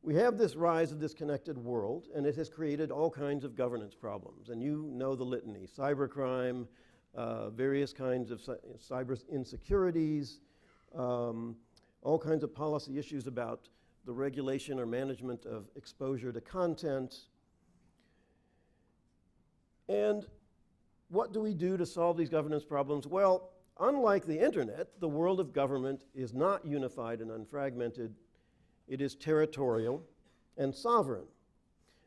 we have this rise of this connected world, and it has created all kinds of governance problems. And you know the litany: cybercrime, various kinds of cyber insecurities, all kinds of policy issues about the regulation or management of exposure to content. And what do we do to solve these governance problems? Well, unlike the internet, the world of government is not unified and unfragmented. It is territorial and sovereign.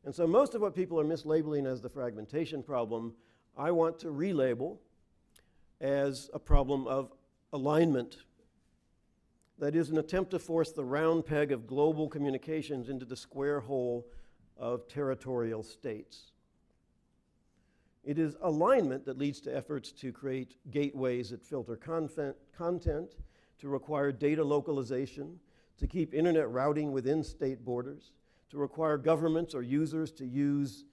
And so most of what people are mislabeling as the fragmentation problem, I want to relabel as a problem of alignment. That is an attempt to force the round peg of global communications into the square hole of territorial states. It is alignment that leads to efforts to create gateways that filter content, to require data localization, to keep internet routing within state borders, to require governments or users to use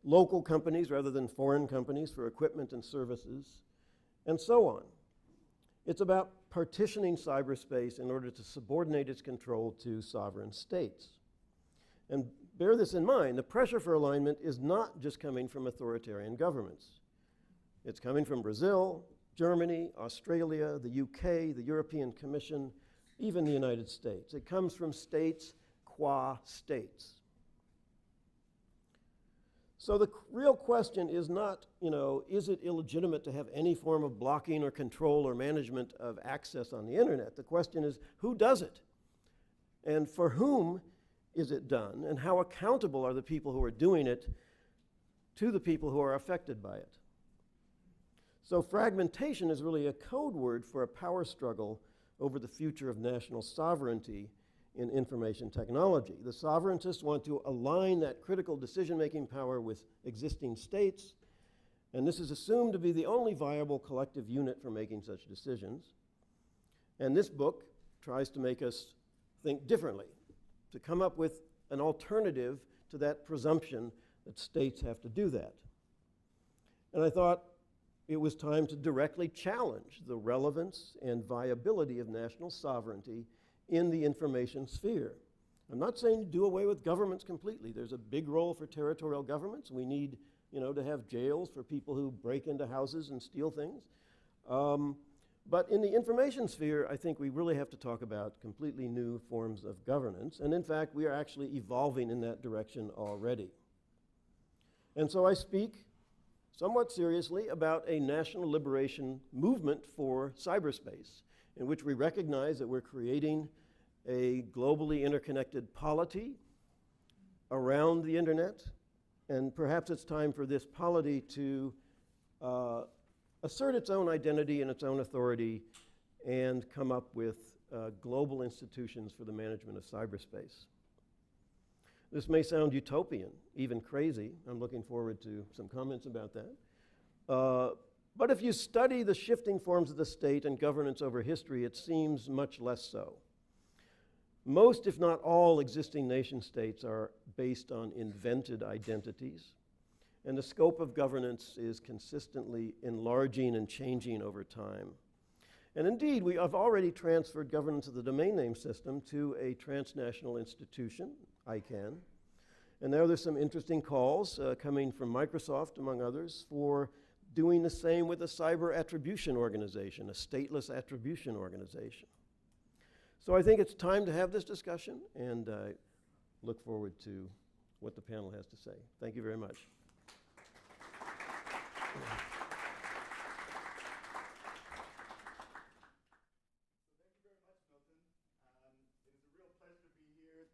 local companies rather than foreign companies for equipment and services, and so on. It's about partitioning cyberspace in order to subordinate its control to sovereign states. And bear this in mind, the pressure for alignment is not just coming from authoritarian governments. It's coming from Brazil, Germany, Australia, the UK, the European Commission, even the United States. It comes from states qua states. So the real question is not, is it illegitimate to have any form of blocking or control or management of access on the internet? The question is, who does it? And for whom is it done? And how accountable are the people who are doing it to the people who are affected by it? So fragmentation is really a code word for a power struggle over the future of national sovereignty in information technology. The sovereigntists want to align that critical decision-making power with existing states, and this is assumed to be the only viable collective unit for making such decisions. And this book tries to make us think differently, to come up with an alternative to that presumption that states have to do that. And I thought it was time to directly challenge the relevance and viability of national sovereignty in the information sphere. I'm not saying do away with governments completely. There's a big role for territorial governments. We need, to have jails for people who break into houses and steal things. But in the information sphere, I think we really have to talk about completely new forms of governance. And in fact, we are actually evolving in that direction already. And so I speak somewhat seriously about a national liberation movement for cyberspace, in which we recognize that we're creating a globally interconnected polity around the internet, and perhaps it's time for this polity to assert its own identity and its own authority and come up with global institutions for the management of cyberspace. This may sound utopian, even crazy. I'm looking forward to some comments about that. But if you study the shifting forms of the state and governance over history, it seems much less so. Most, if not all, existing nation states are based on invented identities, and the scope of governance is consistently enlarging and changing over time. And indeed, we have already transferred governance of the domain name system to a transnational institution, ICANN. And now there's some interesting calls coming from Microsoft, among others, for doing the same with a cyber attribution organization, a stateless attribution organization. So I think it's time to have this discussion, and I look forward to what the panel has to say. Thank you very much.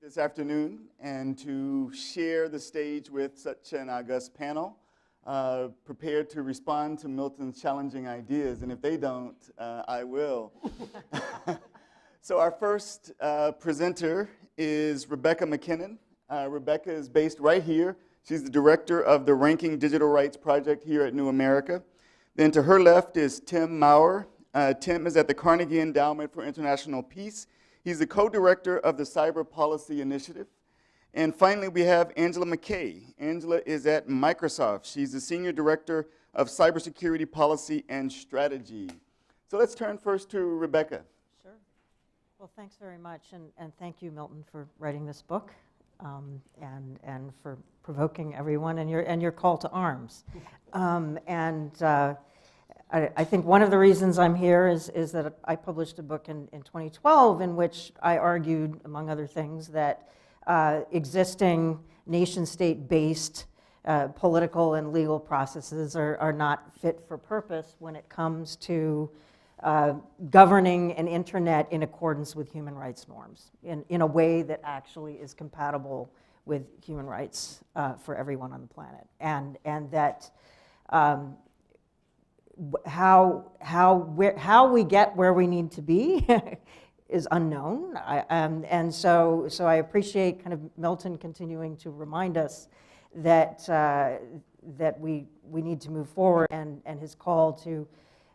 This afternoon and to share the stage with such an august panel, prepared to respond to Milton's challenging ideas, and if they don't, I will. So our first presenter is Rebecca McKinnon. Rebecca is based right here. She's the director of the Ranking Digital Rights Project here at New America. Then to her left is Tim Mueller. Tim is at the Carnegie Endowment for International Peace. He's the co-director of the Cyber Policy Initiative. And finally, we have Angela McKay. Angela is at Microsoft. She's the senior director of cybersecurity policy and strategy. So let's turn first to Rebecca. Sure. Well, thanks very much, and thank you, Milton, for writing this book, and for provoking everyone and your call to arms. I think one of the reasons I'm here is that I published a book in 2012 in which I argued, among other things, that existing nation-state-based political and legal processes are not fit for purpose when it comes to governing an internet in accordance with human rights norms, in a way that actually is compatible with human rights for everyone on the planet. And that how we get where we need to be is unknown. So I appreciate kind of Milton continuing to remind us that we need to move forward, and his call to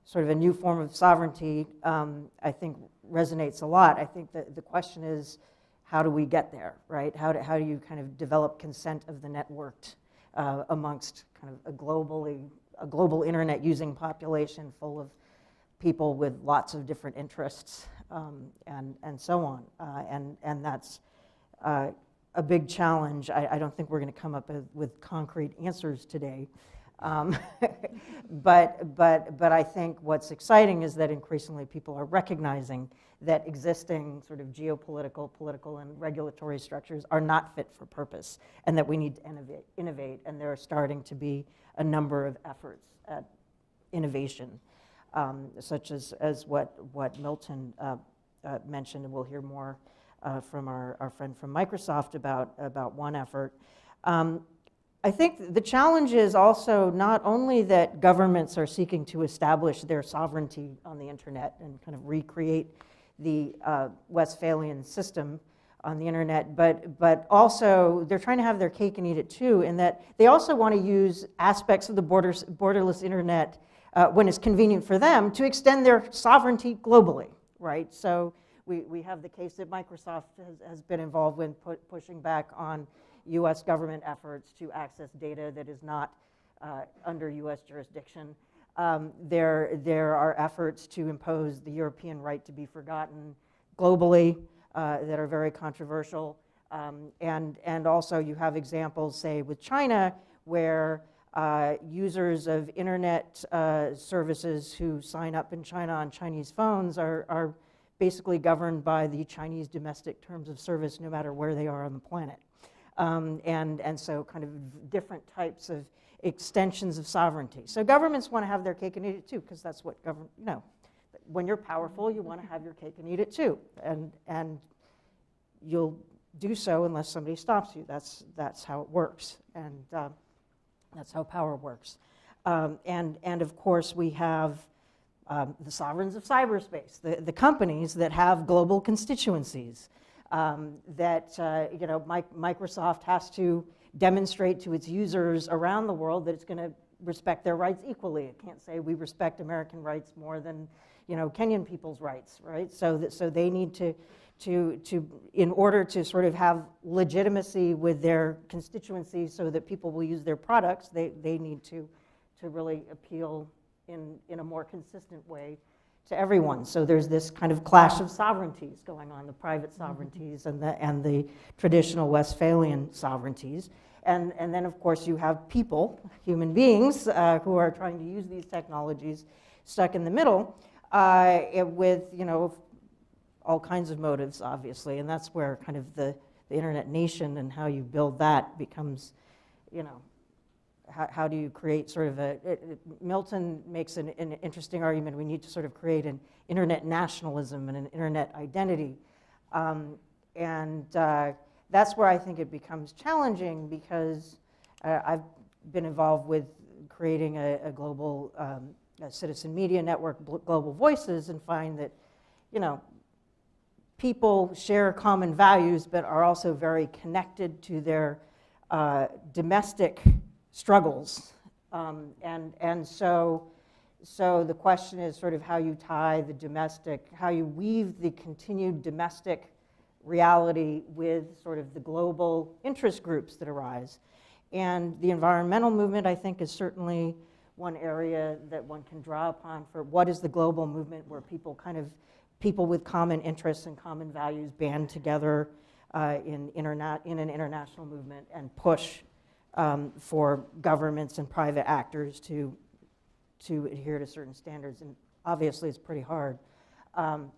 sort of a new form of sovereignty, I think resonates a lot. I think that the question is, how do we get there, right? How do you kind of develop consent of the networked amongst kind of a global internet using population full of people with lots of different interests, and so on. And that's a big challenge. I don't think we're going to come up with concrete answers today. But I think what's exciting is that increasingly people are recognizing that existing sort of geopolitical, political, and regulatory structures are not fit for purpose, and that we need to innovate, and there are starting to be a number of efforts at innovation, such as what Milton mentioned, and we'll hear more from our friend from Microsoft about one effort. I think the challenge is also not only that governments are seeking to establish their sovereignty on the internet and kind of recreate the Westphalian system on the internet, but also they're trying to have their cake and eat it too, in that they also want to use aspects of the borderless internet when it's convenient for them to extend their sovereignty globally, right? So we have the case that Microsoft has been involved with pushing back on US government efforts to access data that is not under US jurisdiction. There are efforts to impose the European right to be forgotten globally that are very controversial. And also you have examples, say, with China, where users of internet services who sign up in China on Chinese phones are basically governed by the Chinese domestic terms of service no matter where they are on the planet. And so kind of different types of extensions of sovereignty. So governments want to have their cake and eat it too, because that's what government, when you're powerful, you want to have your cake and eat it too. And you'll do so unless somebody stops you. That's how it works. And that's how power works. And of course, we have the sovereigns of cyberspace, the companies that have global constituencies. That Microsoft has to demonstrate to its users around the world that it's going to respect their rights equally. It can't say we respect American rights more than Kenyan people's rights, right? So they need to in order to sort of have legitimacy with their constituencies, so that people will use their products, they need to really appeal in a more consistent way to everyone. So there's this kind of clash of sovereignties going on, the private sovereignties and the traditional Westphalian sovereignties. And then, of course, you have people, human beings, who are trying to use these technologies stuck in the middle with, all kinds of motives, obviously. And that's where kind of the internet nation and how you build that becomes, how do you create sort of Milton makes an interesting argument. We need to sort of create an internet nationalism and an internet identity. That's where I think it becomes challenging, because I've been involved with creating a global citizen media network, Global Voices, and find that, people share common values, but are also very connected to their domestic struggles. So the question is sort of how you tie the domestic, how you weave the continued domestic reality with sort of the global interest groups that arise. And the environmental movement, I think, is certainly one area that one can draw upon for what is the global movement, where people kind of people with common interests and common values band together in an international movement and push for governments and private actors to adhere to certain standards. And obviously, it's pretty hard, and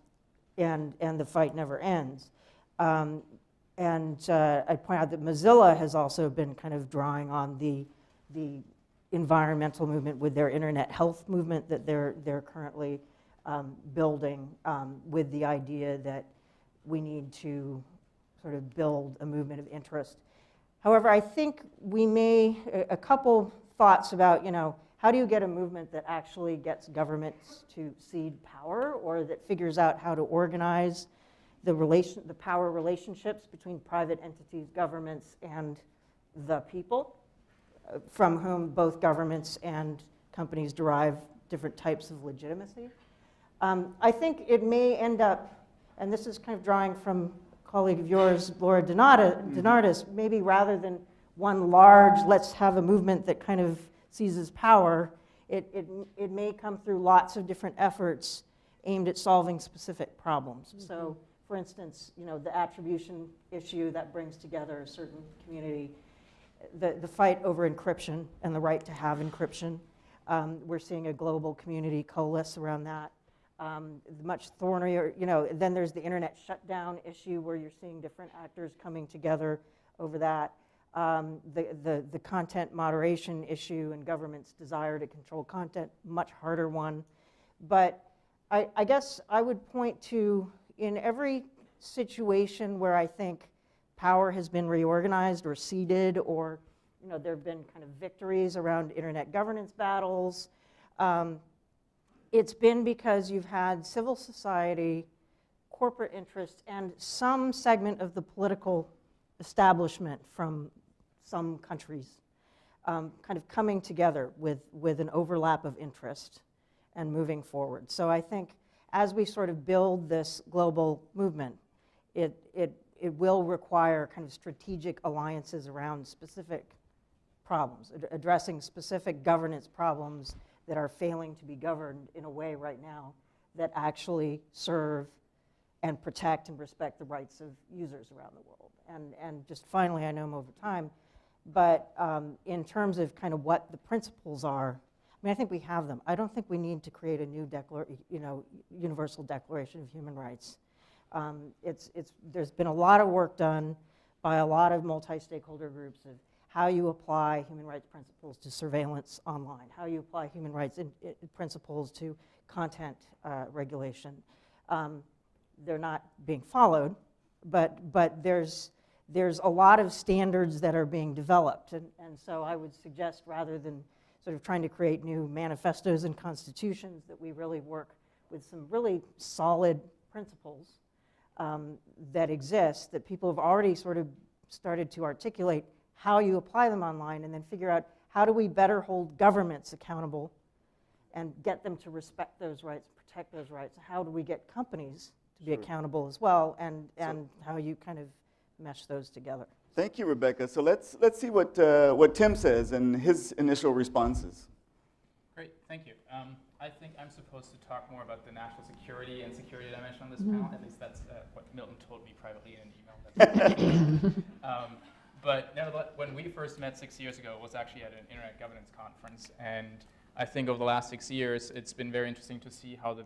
the fight never ends. I'd point out that Mozilla has also been kind of drawing on the environmental movement with their internet health movement that they're currently building, with the idea that we need to sort of build a movement of interest. However, I think a couple thoughts about, how do you get a movement that actually gets governments to cede power, or that figures out how to organize the power relationships between private entities, governments, and the people, from whom both governments and companies derive different types of legitimacy. I think it may end up, and this is kind of drawing from a colleague of yours, Laura Donardis, maybe rather than one large, let's have a movement that kind of seizes power, it may come through lots of different efforts aimed at solving specific problems. Mm-hmm. So, for instance, the attribution issue that brings together a certain community, the fight over encryption and the right to have encryption. We're seeing a global community coalesce around that. Much thornier, then there's the internet shutdown issue where you're seeing different actors coming together over that. The content moderation issue and government's desire to control content, much harder one. But I guess I would point to, in every situation where I think power has been reorganized or ceded, or there have been kind of victories around internet governance battles, it's been because you've had civil society, corporate interests, and some segment of the political establishment from some countries kind of coming together with an overlap of interest and moving forward. So I think as we sort of build this global movement, it will require kind of strategic alliances around specific problems, addressing specific governance problems that are failing to be governed in a way right now that actually serve and protect and respect the rights of users around the world. And just finally, I know I'm over time, but in terms of kind of what the principles are, I think we have them. I don't think we need to create a new Universal Declaration of Human Rights. There's been a lot of work done by a lot of multi-stakeholder groups of how you apply human rights principles to surveillance online, how you apply human rights principles to content regulation. They're not being followed, but there's a lot of standards that are being developed. And so I would suggest, rather than sort of trying to create new manifestos and constitutions, that we really work with some really solid principles that exist, that people have already sort of started to articulate how you apply them online, and then figure out how do we better hold governments accountable and get them to respect those rights, protect those rights. How do we get companies to be accountable as well, and how you kind of mesh those together. Thank you, Rebecca. So let's see what Tim says and his initial responses. Great, thank you. I think I'm supposed to talk more about the national security and security dimension on this panel. At least that's what Milton told me privately in an email. But nevertheless, when we first met 6 years ago, it was actually at an internet governance conference. And I think over the last 6 years, it's been very interesting to see how the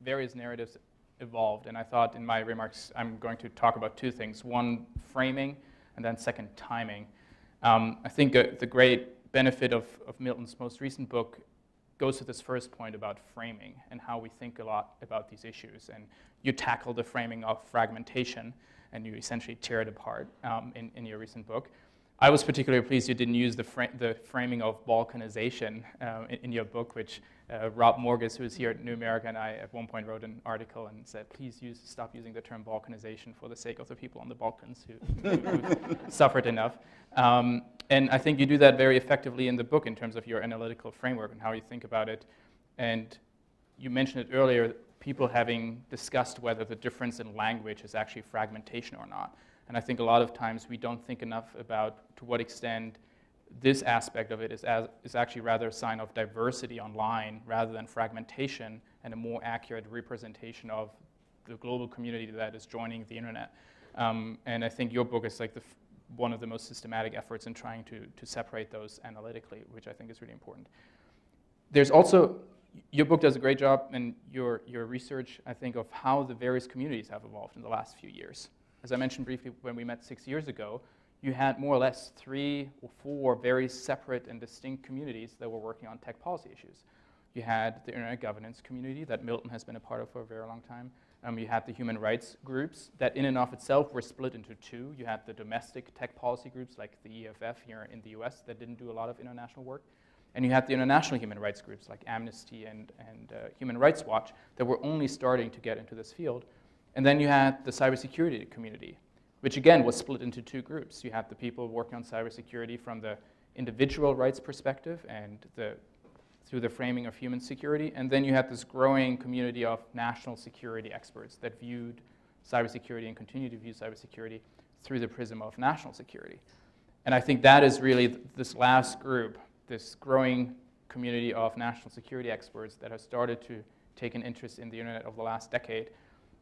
various narratives evolved. And I thought in my remarks, I'm going to talk about two things. One, framing, and then second, timing. I think the great benefit of Milton's most recent book goes to this first point about framing and how we think a lot about these issues. And you tackle the framing of fragmentation, and you essentially tear it apart in your recent book. I was particularly pleased you didn't use the framing of balkanization in your book, which Rob Morgus, who is here at New America, and I at one point wrote an article and said, please stop using the term balkanization for the sake of the people on the Balkans who suffered enough. And I think you do that very effectively in the book in terms of your analytical framework and how you think about it. And you mentioned it earlier, people having discussed whether the difference in language is actually fragmentation or not. And I think a lot of times we don't think enough about to what extent this aspect of it is actually rather a sign of diversity online rather than fragmentation and a more accurate representation of the global community that is joining the internet. And I think your book is like one of the most systematic efforts in trying to separate those analytically, which I think is really important. There's also, your book does a great job, and your research, I think, of how the various communities have evolved in the last few years. As I mentioned briefly, when we met 6 years ago, you had more or less 3 or 4 very separate and distinct communities that were working on tech policy issues. You had the internet governance community that Milton has been a part of for a very long time. You had the human rights groups that in and of itself were split into 2. You had the domestic tech policy groups like the EFF here in the US that didn't do a lot of international work. And you had the international human rights groups like Amnesty and Human Rights Watch that were only starting to get into this field. And then you had the cybersecurity community, which again was split into 2 groups. You had the people working on cybersecurity from the individual rights perspective and through the framing of human security. And then you had this growing community of national security experts that viewed cybersecurity and continue to view cybersecurity through the prism of national security. And I think that is really this last group, this growing community of national security experts that has started to take an interest in the internet over the last decade,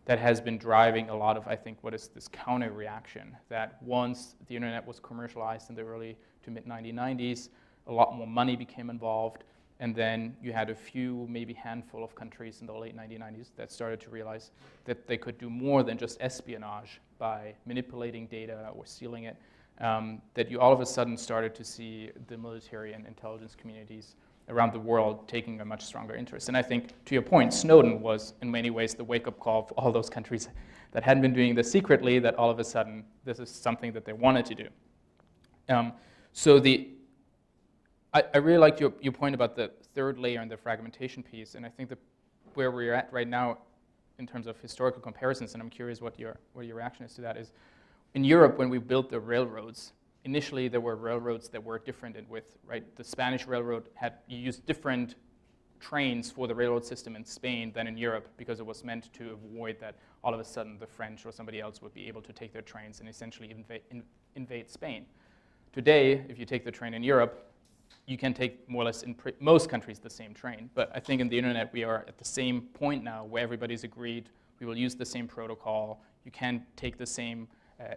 that has been driving a lot of, I think, what is this counter reaction, that once the internet was commercialized in the early to mid-1990s, a lot more money became involved, and then you had a few, maybe handful of countries in the late 1990s that started to realize that they could do more than just espionage by manipulating data or stealing it, that you all of a sudden started to see the military and intelligence communities around the world taking a much stronger interest. And I think, to your point, Snowden was in many ways the wake-up call for all those countries that hadn't been doing this secretly, that all of a sudden this is something that they wanted to do. I really liked your point about the third layer and the fragmentation piece, and I think that where we're at right now in terms of historical comparisons, and I'm curious what your reaction is to that, is in Europe when we built the railroads, initially there were railroads that were different in width, right? The Spanish railroad you used different trains for the railroad system in Spain than in Europe because it was meant to avoid that all of a sudden the French or somebody else would be able to take their trains and essentially invade Spain. Today, if you take the train in Europe, you can take more or less in most countries the same train. But I think in the internet we are at the same point now where everybody's agreed we will use the same protocol. You can take the same,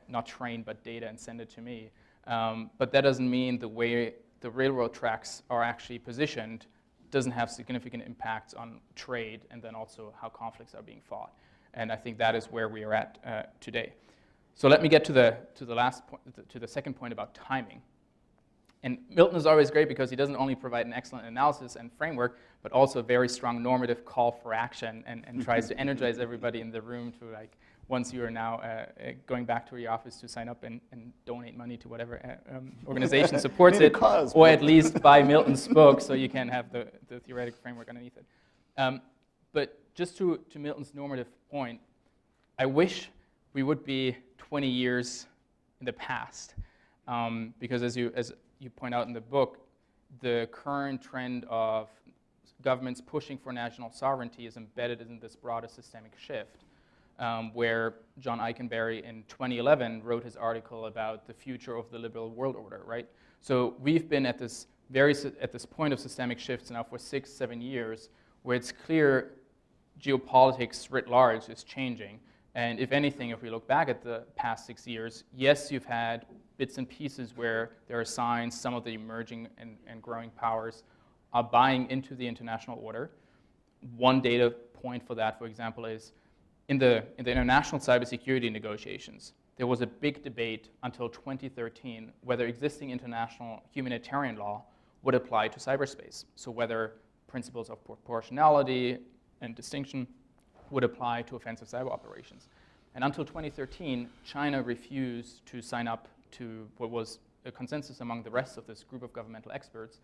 not train, but data and send it to me. But that doesn't mean the way the railroad tracks are actually positioned doesn't have significant impacts on trade and then also how conflicts are being fought. And I think that is where we are at today. So let me get to the second point about timing. And Milton is always great because he doesn't only provide an excellent analysis and framework, but also a very strong normative call for action and tries to energize everybody in the room to, like, once you are now going back to your office to sign up and donate money to whatever organization supports it, or at least buy Milton's book so you can have the theoretical framework underneath it. But just to Milton's normative point, I wish we would be 20 years in the past, because as you point out in the book, the current trend of governments pushing for national sovereignty is embedded in this broader systemic shift, where John Eikenberry in 2011 wrote his article about the future of the liberal world order, right? So we've been at this point of systemic shifts now for 6-7 years, where it's clear geopolitics writ large is changing. And if anything, if we look back at the past 6 years, yes, you've had bits and pieces where there are signs some of the emerging and growing powers are buying into the international order. One data point for that, for example, is in the international cybersecurity negotiations, there was a big debate until 2013 whether existing international humanitarian law would apply to cyberspace. So whether principles of proportionality and distinction would apply to offensive cyber operations. And until 2013, China refused to sign up to what was a consensus among the rest of this group of governmental experts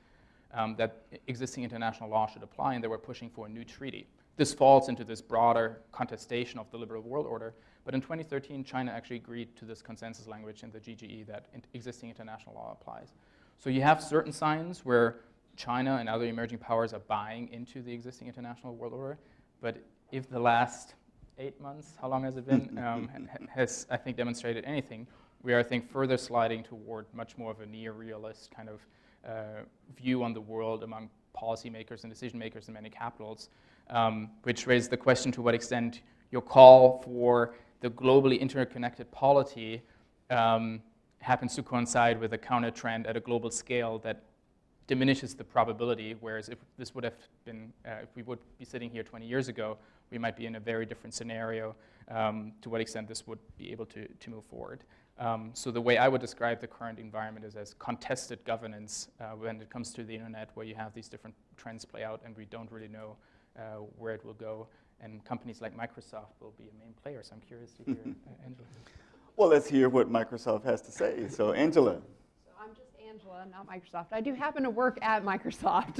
that existing international law should apply, and they were pushing for a new treaty. This falls into this broader contestation of the liberal world order, but in 2013, China actually agreed to this consensus language in the GGE that existing international law applies. So you have certain signs where China and other emerging powers are buying into the existing international world order, but if the last 8 months, how long has it been, has, I think, demonstrated anything, we are, I think, further sliding toward much more of a neo-realist kind of view on the world among policymakers and decision makers in many capitals, which raises the question to what extent your call for the globally interconnected polity happens to coincide with a counter trend at a global scale that diminishes the probability, whereas if this would have been, if we would be sitting here 20 years ago, we might be in a very different scenario to what extent this would be able to move forward. So the way I would describe the current environment is as contested governance when it comes to the internet, where you have these different trends play out and we don't really know where it will go. And companies like Microsoft will be a main player, so I'm curious to hear Angela. Well, let's hear what Microsoft has to say. So, Angela. So I'm just Angela, not Microsoft. I do happen to work at Microsoft.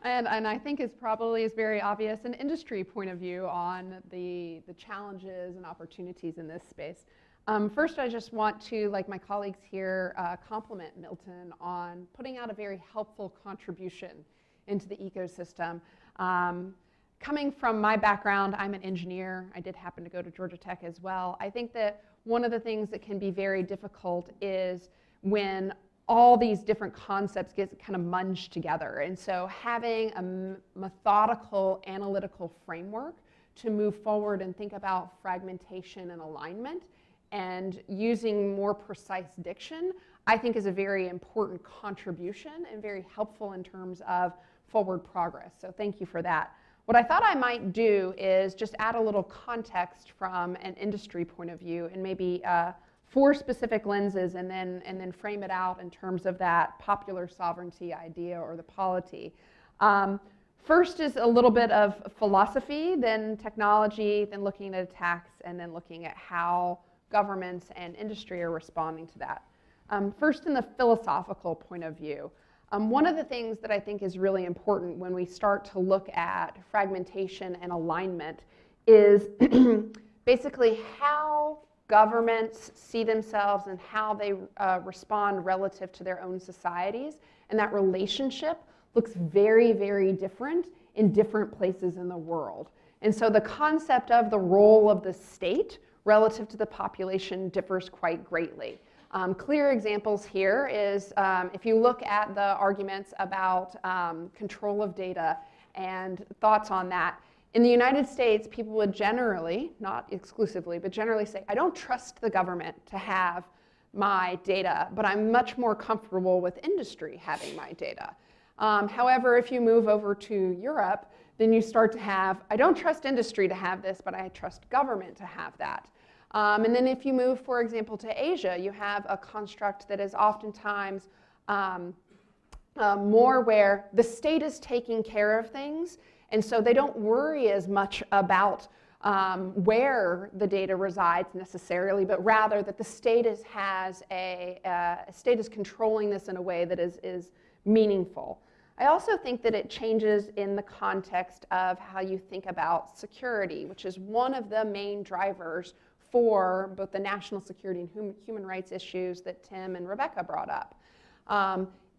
and I think it's probably very obvious an industry point of view on the challenges and opportunities in this space. First, I just want to, like my colleagues here, compliment Milton on putting out a very helpful contribution into the ecosystem. Coming from my background, I'm an engineer. I did happen to go to Georgia Tech as well. I think that one of the things that can be very difficult is when all these different concepts get kind of munged together. And so having a methodical, analytical framework to move forward and think about fragmentation and alignment and using more precise diction, I think is a very important contribution and very helpful in terms of forward progress. So thank you for that. What I thought I might do is just add a little context from an industry point of view and maybe 4 specific lenses and then frame it out in terms of that popular sovereignty idea or the polity. First is a little bit of philosophy, then technology, then looking at attacks, and then looking at how governments and industry are responding to that. First, in the philosophical point of view, one of the things that I think is really important when we start to look at fragmentation and alignment is basically how governments see themselves and how they respond relative to their own societies. And that relationship looks very, very different in different places in the world. And so the concept of the role of the state relative to the population differs quite greatly. Clear examples here is if you look at the arguments about control of data and thoughts on that. In the United States, people would generally, not exclusively, but generally say, I don't trust the government to have my data, but I'm much more comfortable with industry having my data. However, if you move over to Europe, then you start to have, I don't trust industry to have this, but I trust government to have that. And then if you move, for example, to Asia, you have a construct that is oftentimes more where the state is taking care of things, and so they don't worry as much about where the data resides necessarily, but rather that the state is controlling this in a way that is meaningful. I also think that it changes in the context of how you think about security, which is one of the main drivers for both the national security and human rights issues that Tim and Rebecca brought up.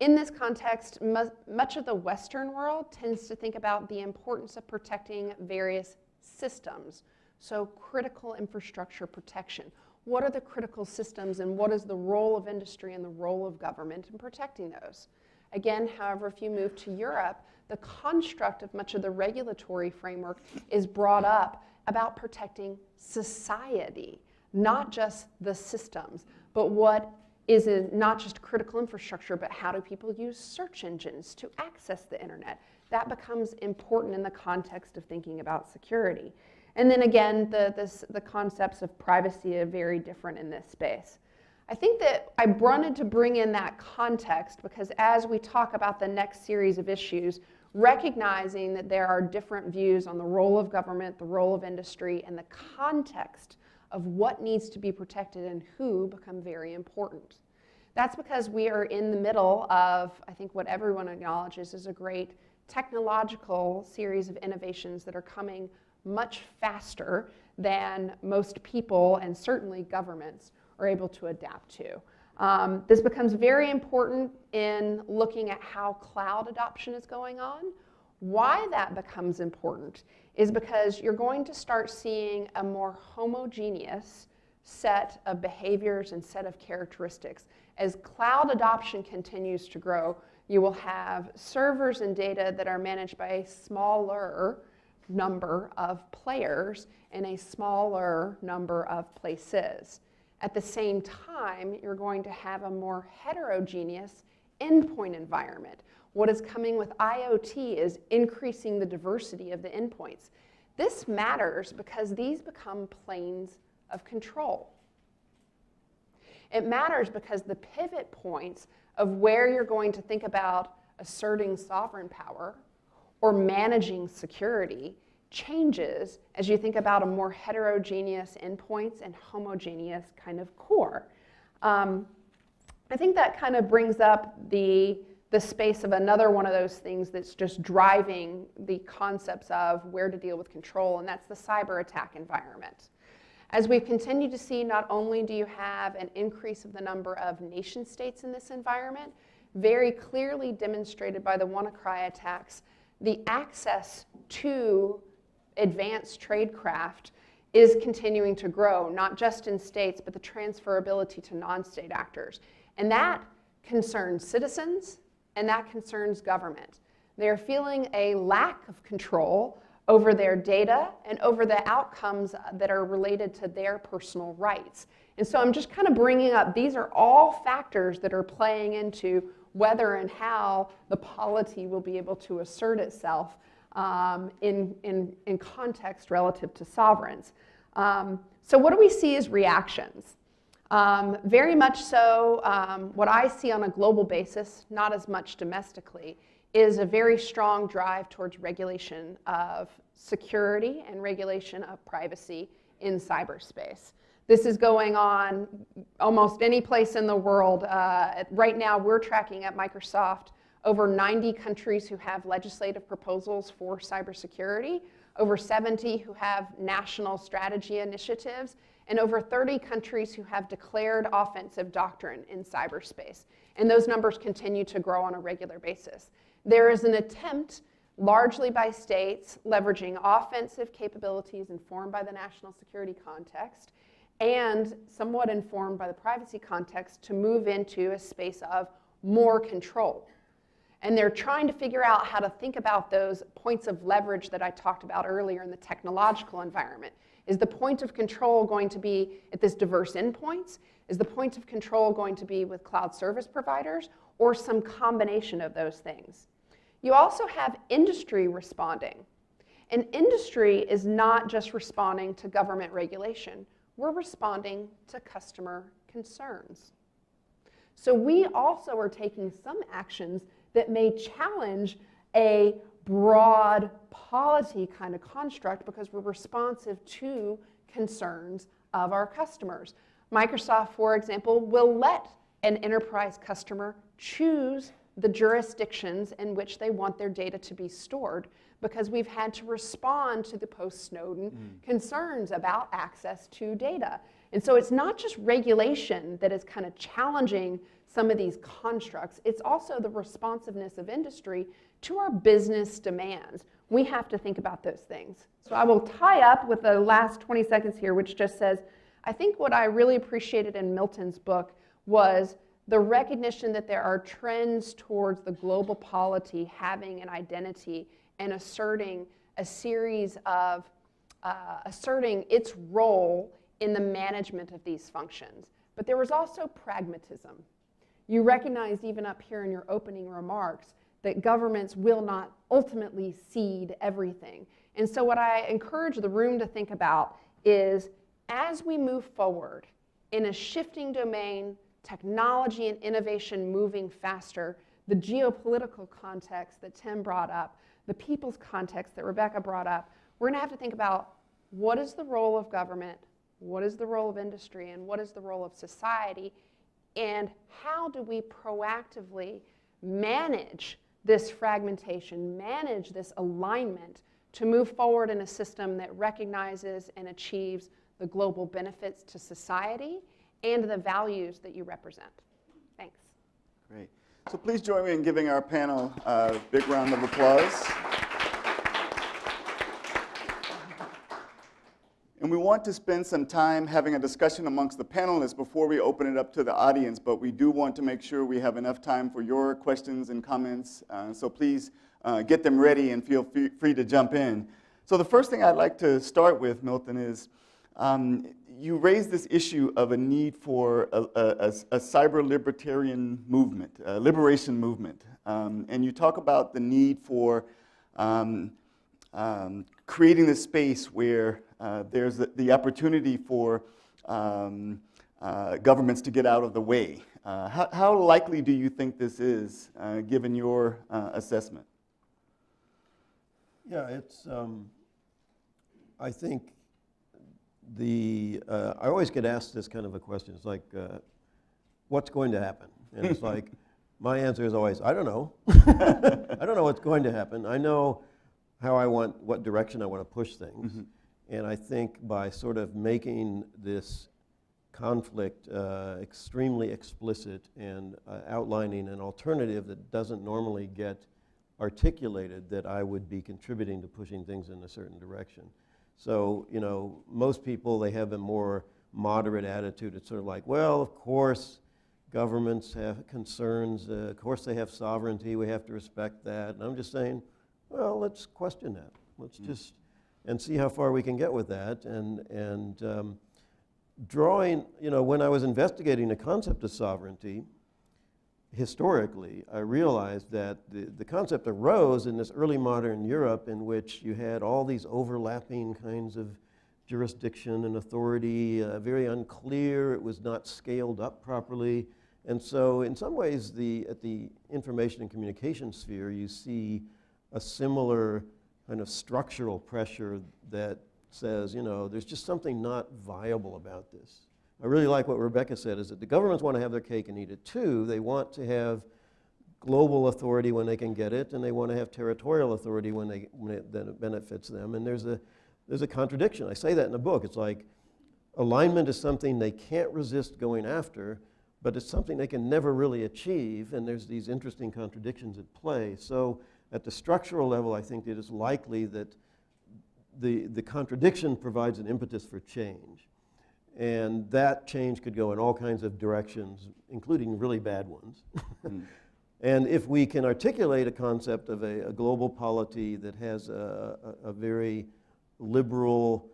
In this context, much of the Western world tends to think about the importance of protecting various systems. So critical infrastructure protection. What are the critical systems and what is the role of industry and the role of government in protecting those? Again, however, if you move to Europe, the construct of much of the regulatory framework is brought up about protecting society, not just the systems, but what is not just critical infrastructure, but how do people use search engines to access the internet? That becomes important in the context of thinking about security. And then again, the concepts of privacy are very different in this space. I think that I wanted to bring in that context because as we talk about the next series of issues, recognizing that there are different views on the role of government, the role of industry, and the context of what needs to be protected and who become very important. That's because we are in the middle of, I think what everyone acknowledges is a great technological series of innovations that are coming much faster than most people and certainly governments are able to adapt to. This becomes very important in looking at how cloud adoption is going on. Why that becomes important is because you're going to start seeing a more homogeneous set of behaviors and set of characteristics. As cloud adoption continues to grow, you will have servers and data that are managed by a smaller number of players in a smaller number of places. At the same time, you're going to have a more heterogeneous endpoint environment. What is coming with IoT is increasing the diversity of the endpoints. This matters because these become planes of control. It matters because the pivot points of where you're going to think about asserting sovereign power or managing security changes as you think about a more heterogeneous endpoints and homogeneous kind of core. I think that kind of brings up the space of another one of those things that's just driving the concepts of where to deal with control, and that's the cyber attack environment. As we've continued to see, not only do you have an increase of the number of nation states in this environment, very clearly demonstrated by the WannaCry attacks, the access to advanced tradecraft is continuing to grow, not just in states, but the transferability to non-state actors. And that concerns citizens, and that concerns government. They're feeling a lack of control over their data and over the outcomes that are related to their personal rights. And so I'm just kind of bringing up, these are all factors that are playing into whether and how the polity will be able to assert itself in context relative to sovereigns. So what do we see as reactions? Very much so, what I see on a global basis, not as much domestically, is a very strong drive towards regulation of security and regulation of privacy in cyberspace. This is going on almost any place in the world. Right now, we're tracking at Microsoft over 90 countries who have legislative proposals for cybersecurity, over 70 who have national strategy initiatives, and over 30 countries who have declared offensive doctrine in cyberspace. And those numbers continue to grow on a regular basis. There is an attempt, largely by states, leveraging offensive capabilities informed by the national security context and somewhat informed by the privacy context to move into a space of more control. And they're trying to figure out how to think about those points of leverage that I talked about earlier in the technological environment. Is the point of control going to be at this diverse endpoints? Is the point of control going to be with cloud service providers, or some combination of those things? You also have industry responding. And industry is not just responding to government regulation. We're responding to customer concerns. So we also are taking some actions that may challenge a broad polity kind of construct because we're responsive to concerns of our customers. Microsoft, for example, will let an enterprise customer choose the jurisdictions in which they want their data to be stored because we've had to respond to the post-Snowden concerns about access to data. And so it's not just regulation that is kind of challenging some of these constructs, it's also the responsiveness of industry to our business demands. We have to think about those things. So I will tie up with the last 20 seconds here, which just says, I think what I really appreciated in Milton's book was the recognition that there are trends towards the global polity having an identity and asserting a series of, asserting its role in the management of these functions. But there was also pragmatism. You recognized even up here in your opening remarks that governments will not ultimately cede everything. And so what I encourage the room to think about is as we move forward in a shifting domain, technology and innovation moving faster, the geopolitical context that Tim brought up, the people's context that Rebecca brought up, we're going to have to think about what is the role of government, what is the role of industry, and what is the role of society, and how do we proactively manage this fragmentation, manage this alignment to move forward in a system that recognizes and achieves the global benefits to society and the values that you represent. Thanks. Great. So please join me in giving our panel a big round of applause. And we want to spend some time having a discussion amongst the panelists before we open it up to the audience, but we do want to make sure we have enough time for your questions and comments. So please get them ready and feel free to jump in. So the first thing I'd like to start with, Milton, is you raised this issue of a need for a cyber libertarian movement, a liberation movement. And you talk about the need for creating this space where there's the opportunity for governments to get out of the way. How likely do you think this is, given your assessment? Yeah, it's, I think I always get asked this kind of a question. It's like, what's going to happen? And it's like, my answer is always, I don't know. I don't know what's going to happen. I know what direction I want to push things. Mm-hmm. And I think by sort of making this conflict extremely explicit and outlining an alternative that doesn't normally get articulated, that I would be contributing to pushing things in a certain direction. So, you know, most people, they have a more moderate attitude. It's sort of like, well, of course, governments have concerns. Of course, they have sovereignty. We have to respect that. And I'm just saying, well, let's question that. Let's just, and see how far we can get with that. And drawing, you know, when I was investigating the concept of sovereignty, historically, I realized that the concept arose in this early modern Europe, in which you had all these overlapping kinds of jurisdiction and authority, very unclear. It was not scaled up properly. And so in some ways, at the information and communication sphere, you see a similar kind of structural pressure that says, you know, there's just something not viable about this. I really like what Rebecca said, is that the governments want to have their cake and eat it too. They want to have global authority when they can get it, and they want to have territorial authority when it benefits them. And there's a contradiction. I say that in the book. It's like alignment is something they can't resist going after, but it's something they can never really achieve, and there's these interesting contradictions at play. So at the structural level, I think it is likely that the contradiction provides an impetus for change. And that change could go in all kinds of directions, including really bad ones. And if we can articulate a concept of a global polity that has a very liberal,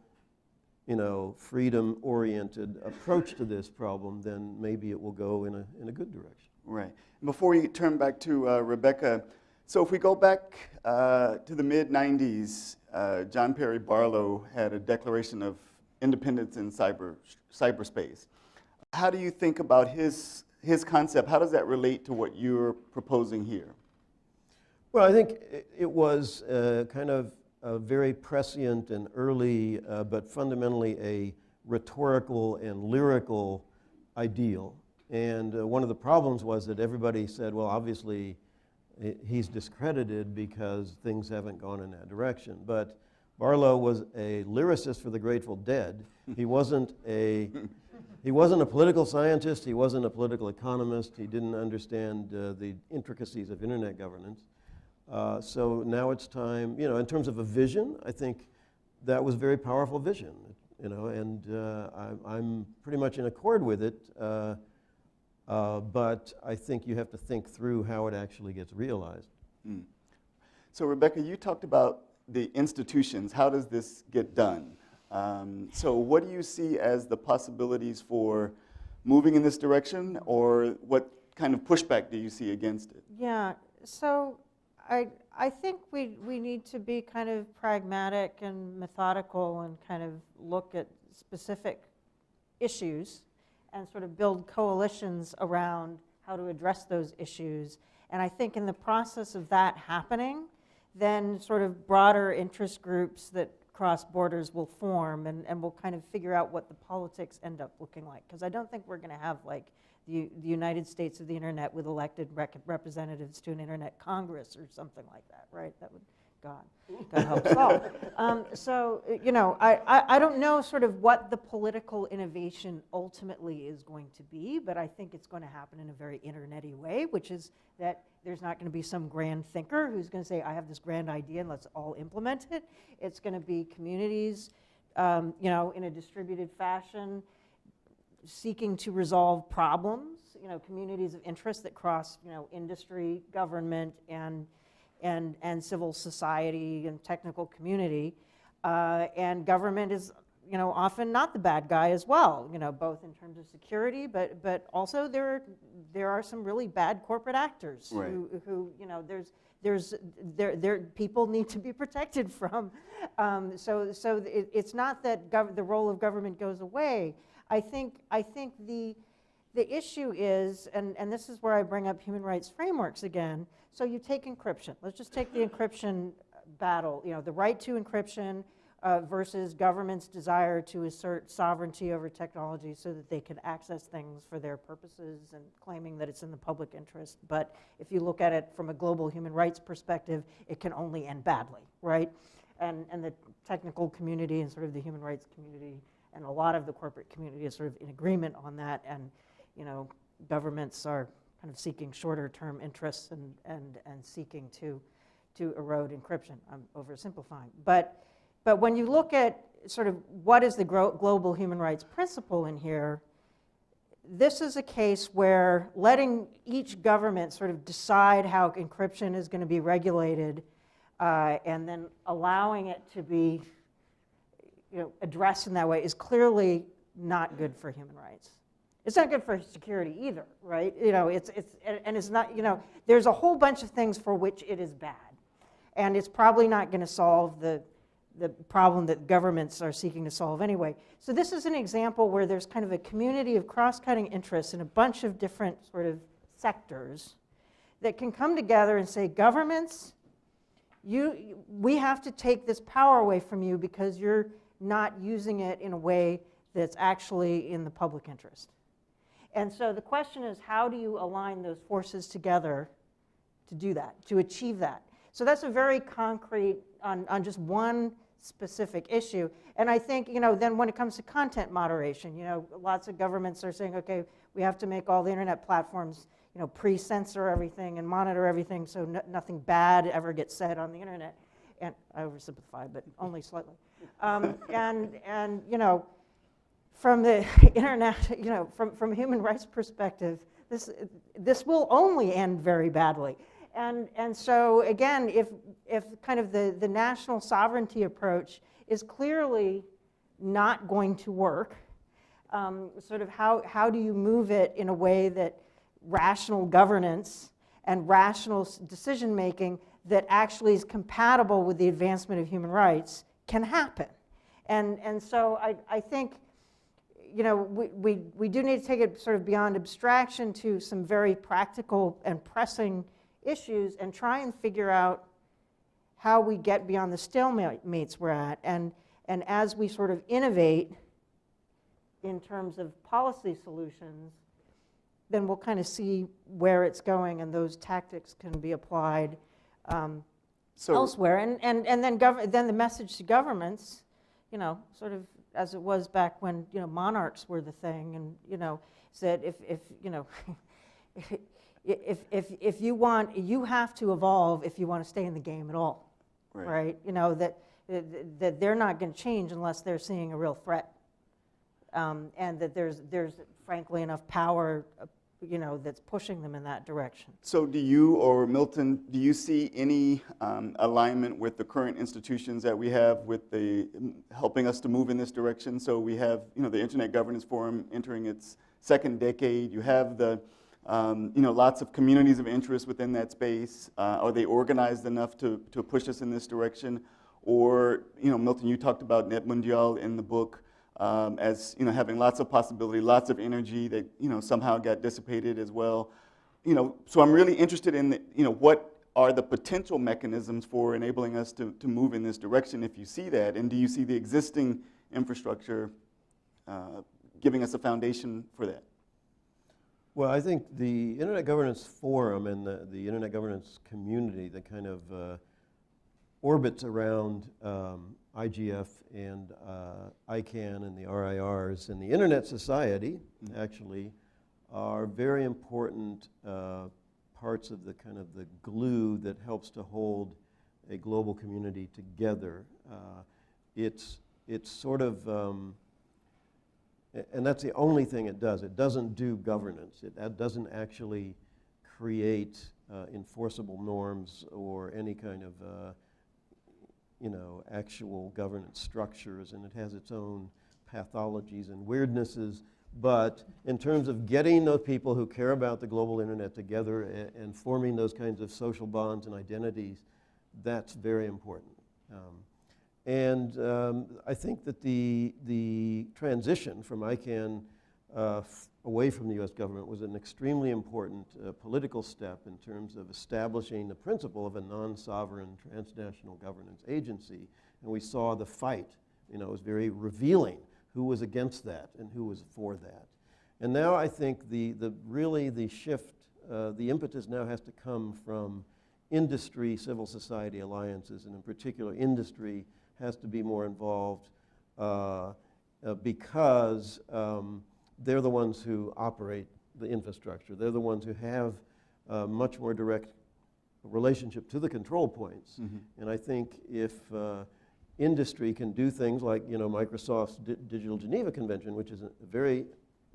you know, freedom-oriented approach to this problem, then maybe it will go in a good direction. Right. Before we turn back to Rebecca, so if we go back to the mid-90s, John Perry Barlow had a declaration of independence in cyberspace. How do you think about his concept? How does that relate to what you're proposing here? Well, I think it was kind of a very prescient and early, but fundamentally a rhetorical and lyrical ideal. And one of the problems was that everybody said, well, obviously he's discredited because things haven't gone in that direction. But Barlow was a lyricist for the Grateful Dead. He wasn't a political scientist. He wasn't a political economist. He didn't understand the intricacies of internet governance. So now it's time, you know, in terms of a vision, I think that was a very powerful vision, you know, and I'm pretty much in accord with it. But I think you have to think through how it actually gets realized. So Rebecca, you talked about the institutions. How does this get done? So what do you see as the possibilities for moving in this direction, or what kind of pushback do you see against it? Yeah, so I think we need to be kind of pragmatic and methodical and kind of look at specific issues and sort of build coalitions around how to address those issues. And I think in the process of that happening, then sort of broader interest groups that cross borders will form, and we'll kind of figure out what the politics end up looking like. Because I don't think we're going to have like the United States of the Internet with elected representatives to an Internet Congress or something like that, right? That would, God help us all. So, you know, I don't know sort of what the political innovation ultimately is going to be, but I think it's going to happen in a very internet-y way, which is that there's not going to be some grand thinker who's going to say, I have this grand idea and let's all implement it. It's going to be communities, you know, in a distributed fashion, seeking to resolve problems, you know, communities of interest that cross, you know, industry, government, and civil society and technical community. And government is, often not the bad guy as well, both in terms of security, but also there are some really bad corporate actors Right. who people need to be protected from. So it's not that the role of government goes away. I think the issue is, and this is where I bring up human rights frameworks again. So you take encryption. Let's just take the encryption battle. The right to encryption versus government's desire to assert sovereignty over technology so that they can access things for their purposes and claiming that it's in the public interest. But if you look at it from a global human rights perspective, it can only end badly, right? And the technical community and sort of the human rights community and a lot of the corporate community is sort of in agreement on that. And governments are kind of seeking shorter-term interests and seeking to erode encryption. I'm oversimplifying, but when you look at sort of what is the global human rights principle in here, this is a case where letting each government sort of decide how encryption is going to be regulated and then allowing it to be addressed in that way is clearly not good for human rights. It's not good for security either, right? It's not, there's a whole bunch of things for which it is bad. And it's probably not going to solve the problem that governments are seeking to solve anyway. So this is an example where there's kind of a community of cross-cutting interests in a bunch of different sort of sectors that can come together and say, governments, we have to take this power away from you because you're not using it in a way that's actually in the public interest. And so the question is, how do you align those forces together to do that, to achieve that? So that's a very concrete, on just one specific issue. And I think, then when it comes to content moderation, lots of governments are saying, okay, we have to make all the internet platforms, pre-censor everything and monitor everything so nothing bad ever gets said on the internet. And I oversimplify, but only slightly. And from the internet, from a human rights perspective, this will only end very badly. And so again, if kind of the national sovereignty approach is clearly not going to work, sort of how do you move it in a way that rational governance and rational decision making that actually is compatible with the advancement of human rights can happen? And so I think we do need to take it sort of beyond abstraction to some very practical and pressing issues and try and figure out how we get beyond the stalemates we're at. And as we sort of innovate in terms of policy solutions, then we'll kind of see where it's going, and those tactics can be applied elsewhere. And then the message to governments, sort of as it was back when monarchs were the thing, and said if you want, you have to evolve if you want to stay in the game at all, right? That they're not going to change unless they're seeing a real threat, and that there's frankly enough power, that's pushing them in that direction. So do you, or Milton, do you see any alignment with the current institutions that we have with the helping us to move in this direction? So we have, the Internet Governance Forum entering its second decade. You have the lots of communities of interest within that space. Are they organized enough to push us in this direction? Or, Milton, you talked about Net Mundial in the book as, having lots of possibility, lots of energy that, somehow got dissipated as well. So I'm really interested in, what are the potential mechanisms for enabling us to move in this direction if you see that? And do you see the existing infrastructure giving us a foundation for that? Well, I think the Internet Governance Forum and the Internet Governance community that kind of orbits around IGF and ICANN and the RIRs and the Internet Society actually are very important parts of the kind of the glue that helps to hold a global community together. It's sort of and that's the only thing it does. It doesn't do governance. It doesn't actually create enforceable norms or any kind of actual governance structures, and it has its own pathologies and weirdnesses. But in terms of getting those people who care about the global internet together and forming those kinds of social bonds and identities, that's very important. I think that the transition from ICANN away from the US government was an extremely important political step in terms of establishing the principle of a non-sovereign transnational governance agency. And we saw the fight, it was very revealing who was against that and who was for that. And now I think really the shift, the impetus now has to come from industry, civil society alliances, and in particular industry has to be more involved because they're the ones who operate the infrastructure. They're the ones who have much more direct relationship to the control points. And I think if industry can do things like Microsoft's Digital Geneva Convention, which is a very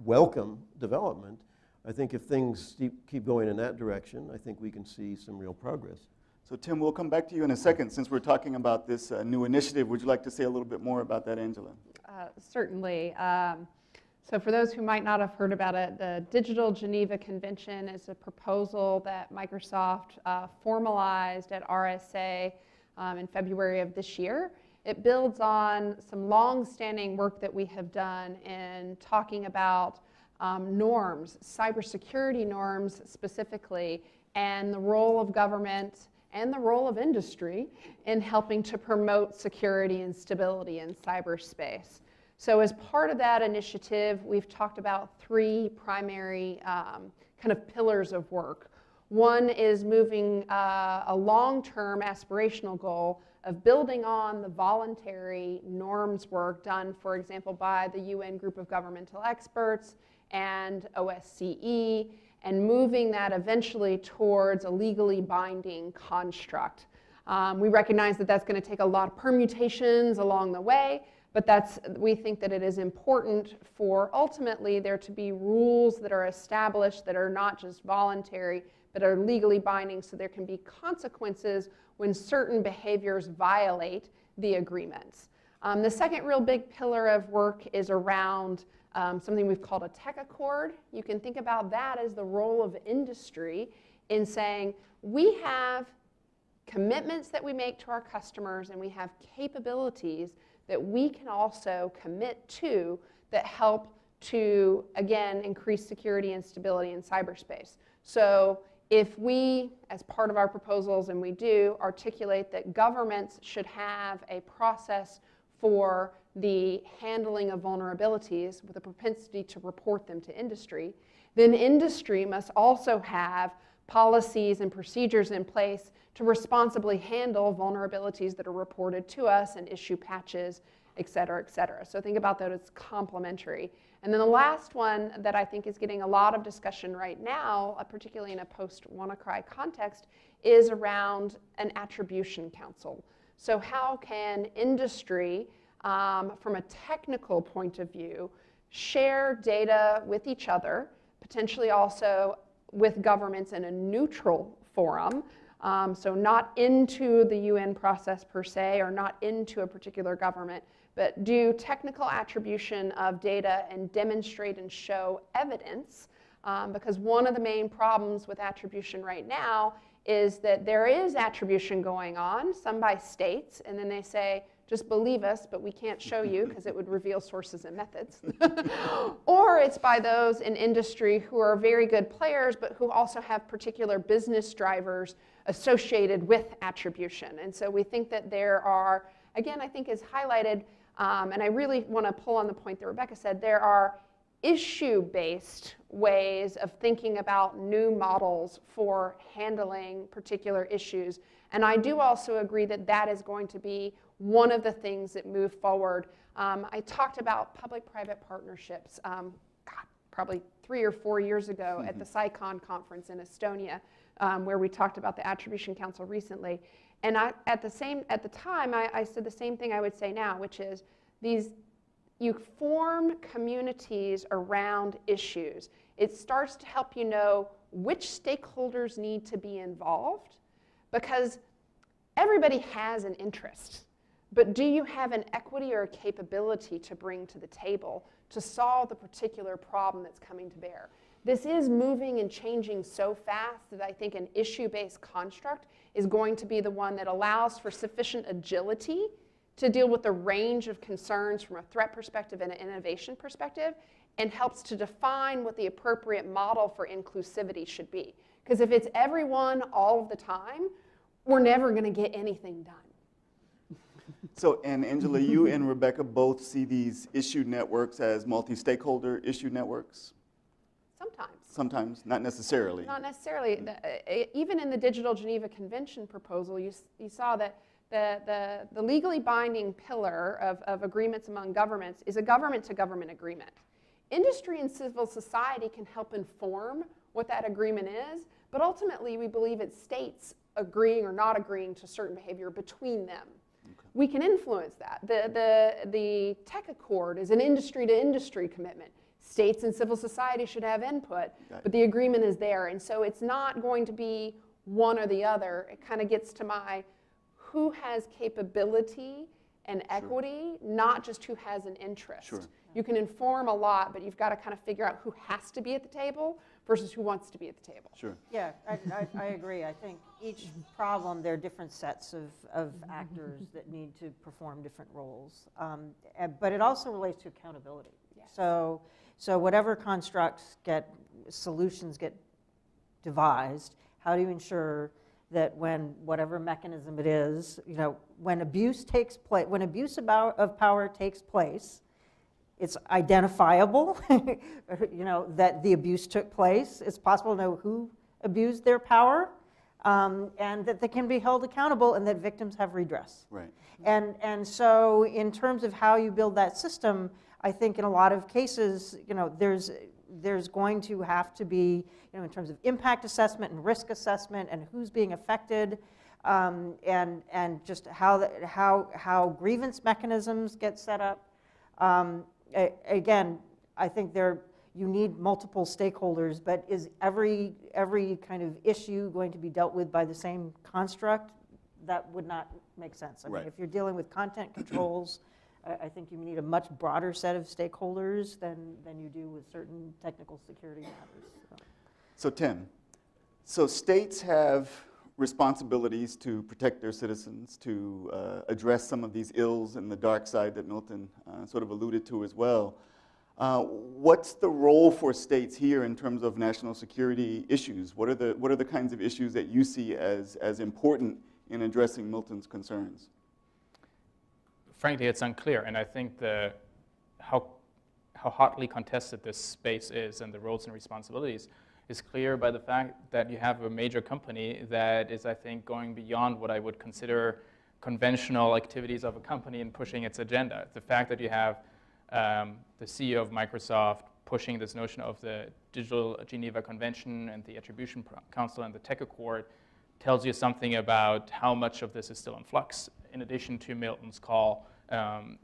welcome development, I think if things keep going in that direction, I think we can see some real progress. So Tim, we'll come back to you in a second. Since we're talking about this new initiative, would you like to say a little bit more about that, Angela? Certainly. So for those who might not have heard about it, the Digital Geneva Convention is a proposal that Microsoft formalized at RSA in February of this year. It builds on some long-standing work that we have done in talking about norms, cybersecurity norms specifically, and the role of government and the role of industry in helping to promote security and stability in cyberspace. So as part of that initiative, we've talked about three primary kind of pillars of work. One is moving a long-term aspirational goal of building on the voluntary norms work done, for example, by the UN Group of Governmental Experts and OSCE, and moving that eventually towards a legally binding construct. We recognize that that's going to take a lot of permutations along the way, but we think that it is important for ultimately there to be rules that are established that are not just voluntary, but are legally binding, so there can be consequences when certain behaviors violate the agreements. The second real big pillar of work is around something we've called a tech accord. You can think about that as the role of industry in saying we have commitments that we make to our customers and we have capabilities that we can also commit to that help to, again, increase security and stability in cyberspace. So if we, as part of our proposals, and we do, articulate that governments should have a process for the handling of vulnerabilities with a propensity to report them to industry, then industry must also have policies and procedures in place to responsibly handle vulnerabilities that are reported to us and issue patches, et cetera, et cetera. So think about that as complementary. And then the last one that I think is getting a lot of discussion right now, particularly in a post-WannaCry context, is around an attribution council. So how can industry, from a technical point of view, share data with each other, potentially also with governments in a neutral forum, so not into the UN process per se, or not into a particular government, but do technical attribution of data and demonstrate and show evidence, because one of the main problems with attribution right now is that there is attribution going on, some by states, and then they say, just believe us, but we can't show you because it would reveal sources and methods. Or it's by those in industry who are very good players, but who also have particular business drivers associated with attribution. And so we think that there are, again, I think is highlighted, and I really want to pull on the point that Rebecca said, there are issue-based ways of thinking about new models for handling particular issues. And I do also agree that that is going to be one of the things that move forward. I talked about public-private partnerships probably 3 or 4 years ago at the SciCon conference in Estonia, where we talked about the Attribution Council recently. And at the time, I said the same thing I would say now, which is you form communities around issues. It starts to help you know which stakeholders need to be involved, because everybody has an interest. but do you have an equity or a capability to bring to the table to solve the particular problem that's coming to bear? This is moving and changing so fast that I think an issue-based construct is going to be the one that allows for sufficient agility to deal with the range of concerns from a threat perspective and an innovation perspective, and helps to define what the appropriate model for inclusivity should be. Because if it's everyone all of the time, we're never going to get anything done. So, and Angela, you and Rebecca both see these issue networks as multi-stakeholder issue networks? Sometimes. Sometimes, not necessarily. Not necessarily. Even in the Digital Geneva Convention proposal, you saw that the legally binding pillar of agreements among governments is a government-to-government agreement. Industry and civil society can help inform what that agreement is, but ultimately we believe it's states agreeing or not agreeing to certain behavior between them. Okay. We can influence that. The tech accord is an industry-to-industry commitment. States and civil society should have input, but the agreement is there. And so it's not going to be one or the other. It kind of gets to my who has capability and equity, not just who has an interest. Sure. You can inform a lot, but you've got to kind of figure out who has to be at the table versus who wants to be at the table. Sure. Yeah, I agree. I think each problem, there are different sets of actors that need to perform different roles. But it also relates to accountability. Yes. So whatever constructs solutions get devised, how do you ensure that when whatever mechanism it is, when abuse takes place, when abuse of power takes place, it's identifiable, that the abuse took place. It's possible to know who abused their power, and that they can be held accountable, and that victims have redress. Right. And so in terms of how you build that system, I think in a lot of cases, there's going to have to be, in terms of impact assessment and risk assessment and who's being affected, and just how grievance mechanisms get set up. Again, I think you need multiple stakeholders, but is every kind of issue going to be dealt with by the same construct? That would not make sense. I mean, if you're dealing with content controls, I think you need a much broader set of stakeholders than you do with certain technical security matters. So Tim, states have responsibilities to protect their citizens, to address some of these ills and the dark side that Milton sort of alluded to as well. What's the role for states here in terms of national security issues? What are the kinds of issues that you see as important in addressing Milton's concerns? Frankly, it's unclear, and I think how hotly contested this space is and the roles and responsibilities is clear by the fact that you have a major company that is, I think, going beyond what I would consider conventional activities of a company and pushing its agenda. The fact that you have the CEO of Microsoft pushing this notion of the Digital Geneva Convention and the Attribution Council and the Tech Accord tells you something about how much of this is still in flux, in addition to Milton's call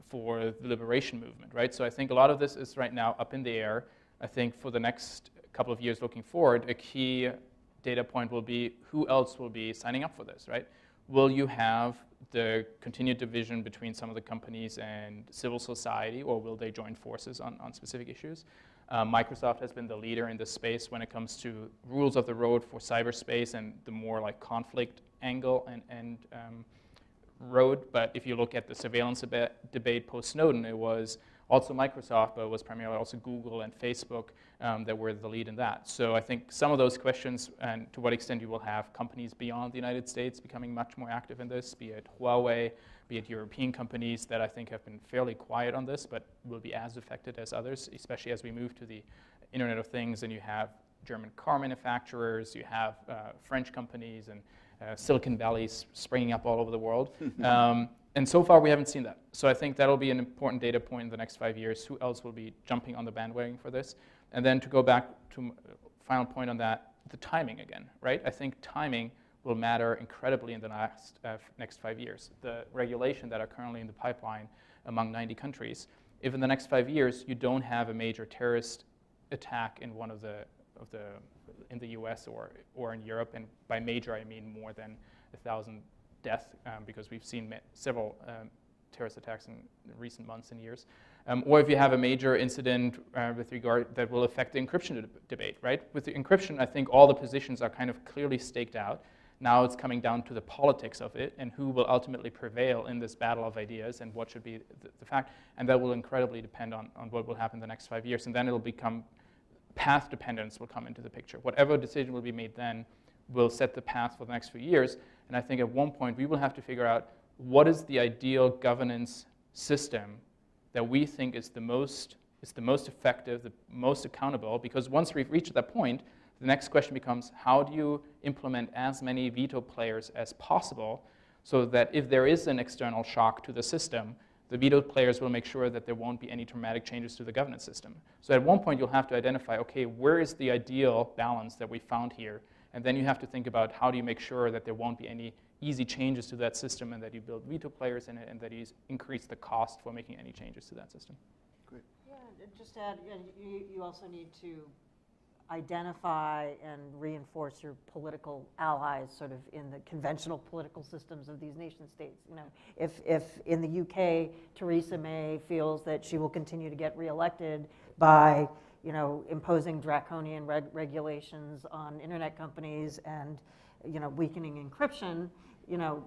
for the liberation movement, right? So I think a lot of this is right now up in the air. I think for the next couple of years looking forward, a key data point will be who else will be signing up for this, right? Will you have the continued division between some of the companies and civil society, or will they join forces on specific issues? Microsoft has been the leader in this space when it comes to rules of the road for cyberspace and the more like conflict angle and road. But if you look at the surveillance debate post-Snowden, it was also Microsoft, but it was primarily also Google and Facebook that were the lead in that. So I think some of those questions, and to what extent you will have companies beyond the United States becoming much more active in this, be it Huawei, be it European companies that I think have been fairly quiet on this, but will be as affected as others, especially as we move to the Internet of Things, and you have German car manufacturers, you have French companies, and Silicon Valley springing up all over the world. And so far, we haven't seen that. So I think that'll be an important data point in the next 5 years. Who else will be jumping on the bandwagon for this? And then to go back to final point on that, the timing again, right? I think timing will matter incredibly in the next 5 years. The regulation that are currently in the pipeline among 90 countries, if in the next 5 years you don't have a major terrorist attack in one in the US or in Europe, and by major I mean more than 1,000 deaths, because we've seen several terrorist attacks in recent months and years. Or if you have a major incident with regard that will affect the encryption debate, right? With the encryption, I think all the positions are kind of clearly staked out. Now it's coming down to the politics of it and who will ultimately prevail in this battle of ideas and what should be the fact. And that will incredibly depend on what will happen in the next 5 years. And then it'll become, path dependence will come into the picture. Whatever decision will be made then will set the path for the next few years. And I think at one point we will have to figure out what is the ideal governance system that we think is the most effective, the most accountable, because once we've reached that point, the next question becomes, how do you implement as many veto players as possible so that if there is an external shock to the system, the veto players will make sure that there won't be any dramatic changes to the governance system. So at one point you'll have to identify, okay, where is the ideal balance that we found here? And then you have to think about how do you make sure that there won't be any easy changes to that system and that you build veto players in it and that you increase the cost for making any changes to that system. Great. Yeah, just add, you also need to identify and reinforce your political allies sort of in the conventional political systems of these nation states. You know, if in the UK, Theresa May feels that she will continue to get reelected by, you know, imposing draconian regulations on internet companies and, you know, weakening encryption, you know,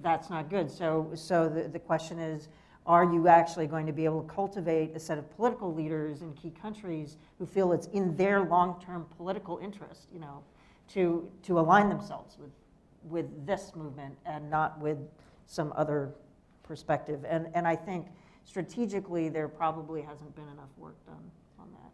that's not good. So the question is, are you actually going to be able to cultivate a set of political leaders in key countries who feel it's in their long-term political interest, you know, to align themselves with this movement and not with some other perspective? And I think strategically there probably hasn't been enough work done on that.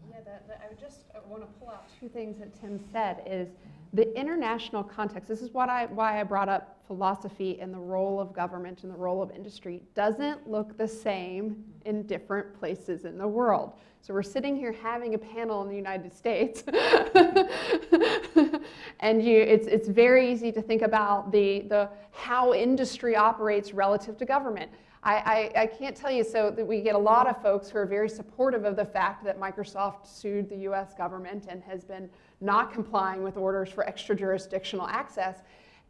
Yeah, I would just want to pull out two things that Tim said is the international context. This is why I brought up philosophy and the role of government and the role of industry doesn't look the same in different places in the world. So we're sitting here having a panel in the United States, and it's very easy to think about the how industry operates relative to government. I can't tell you, so that we get a lot of folks who are very supportive of the fact that Microsoft sued the US government and has been not complying with orders for extra-jurisdictional access.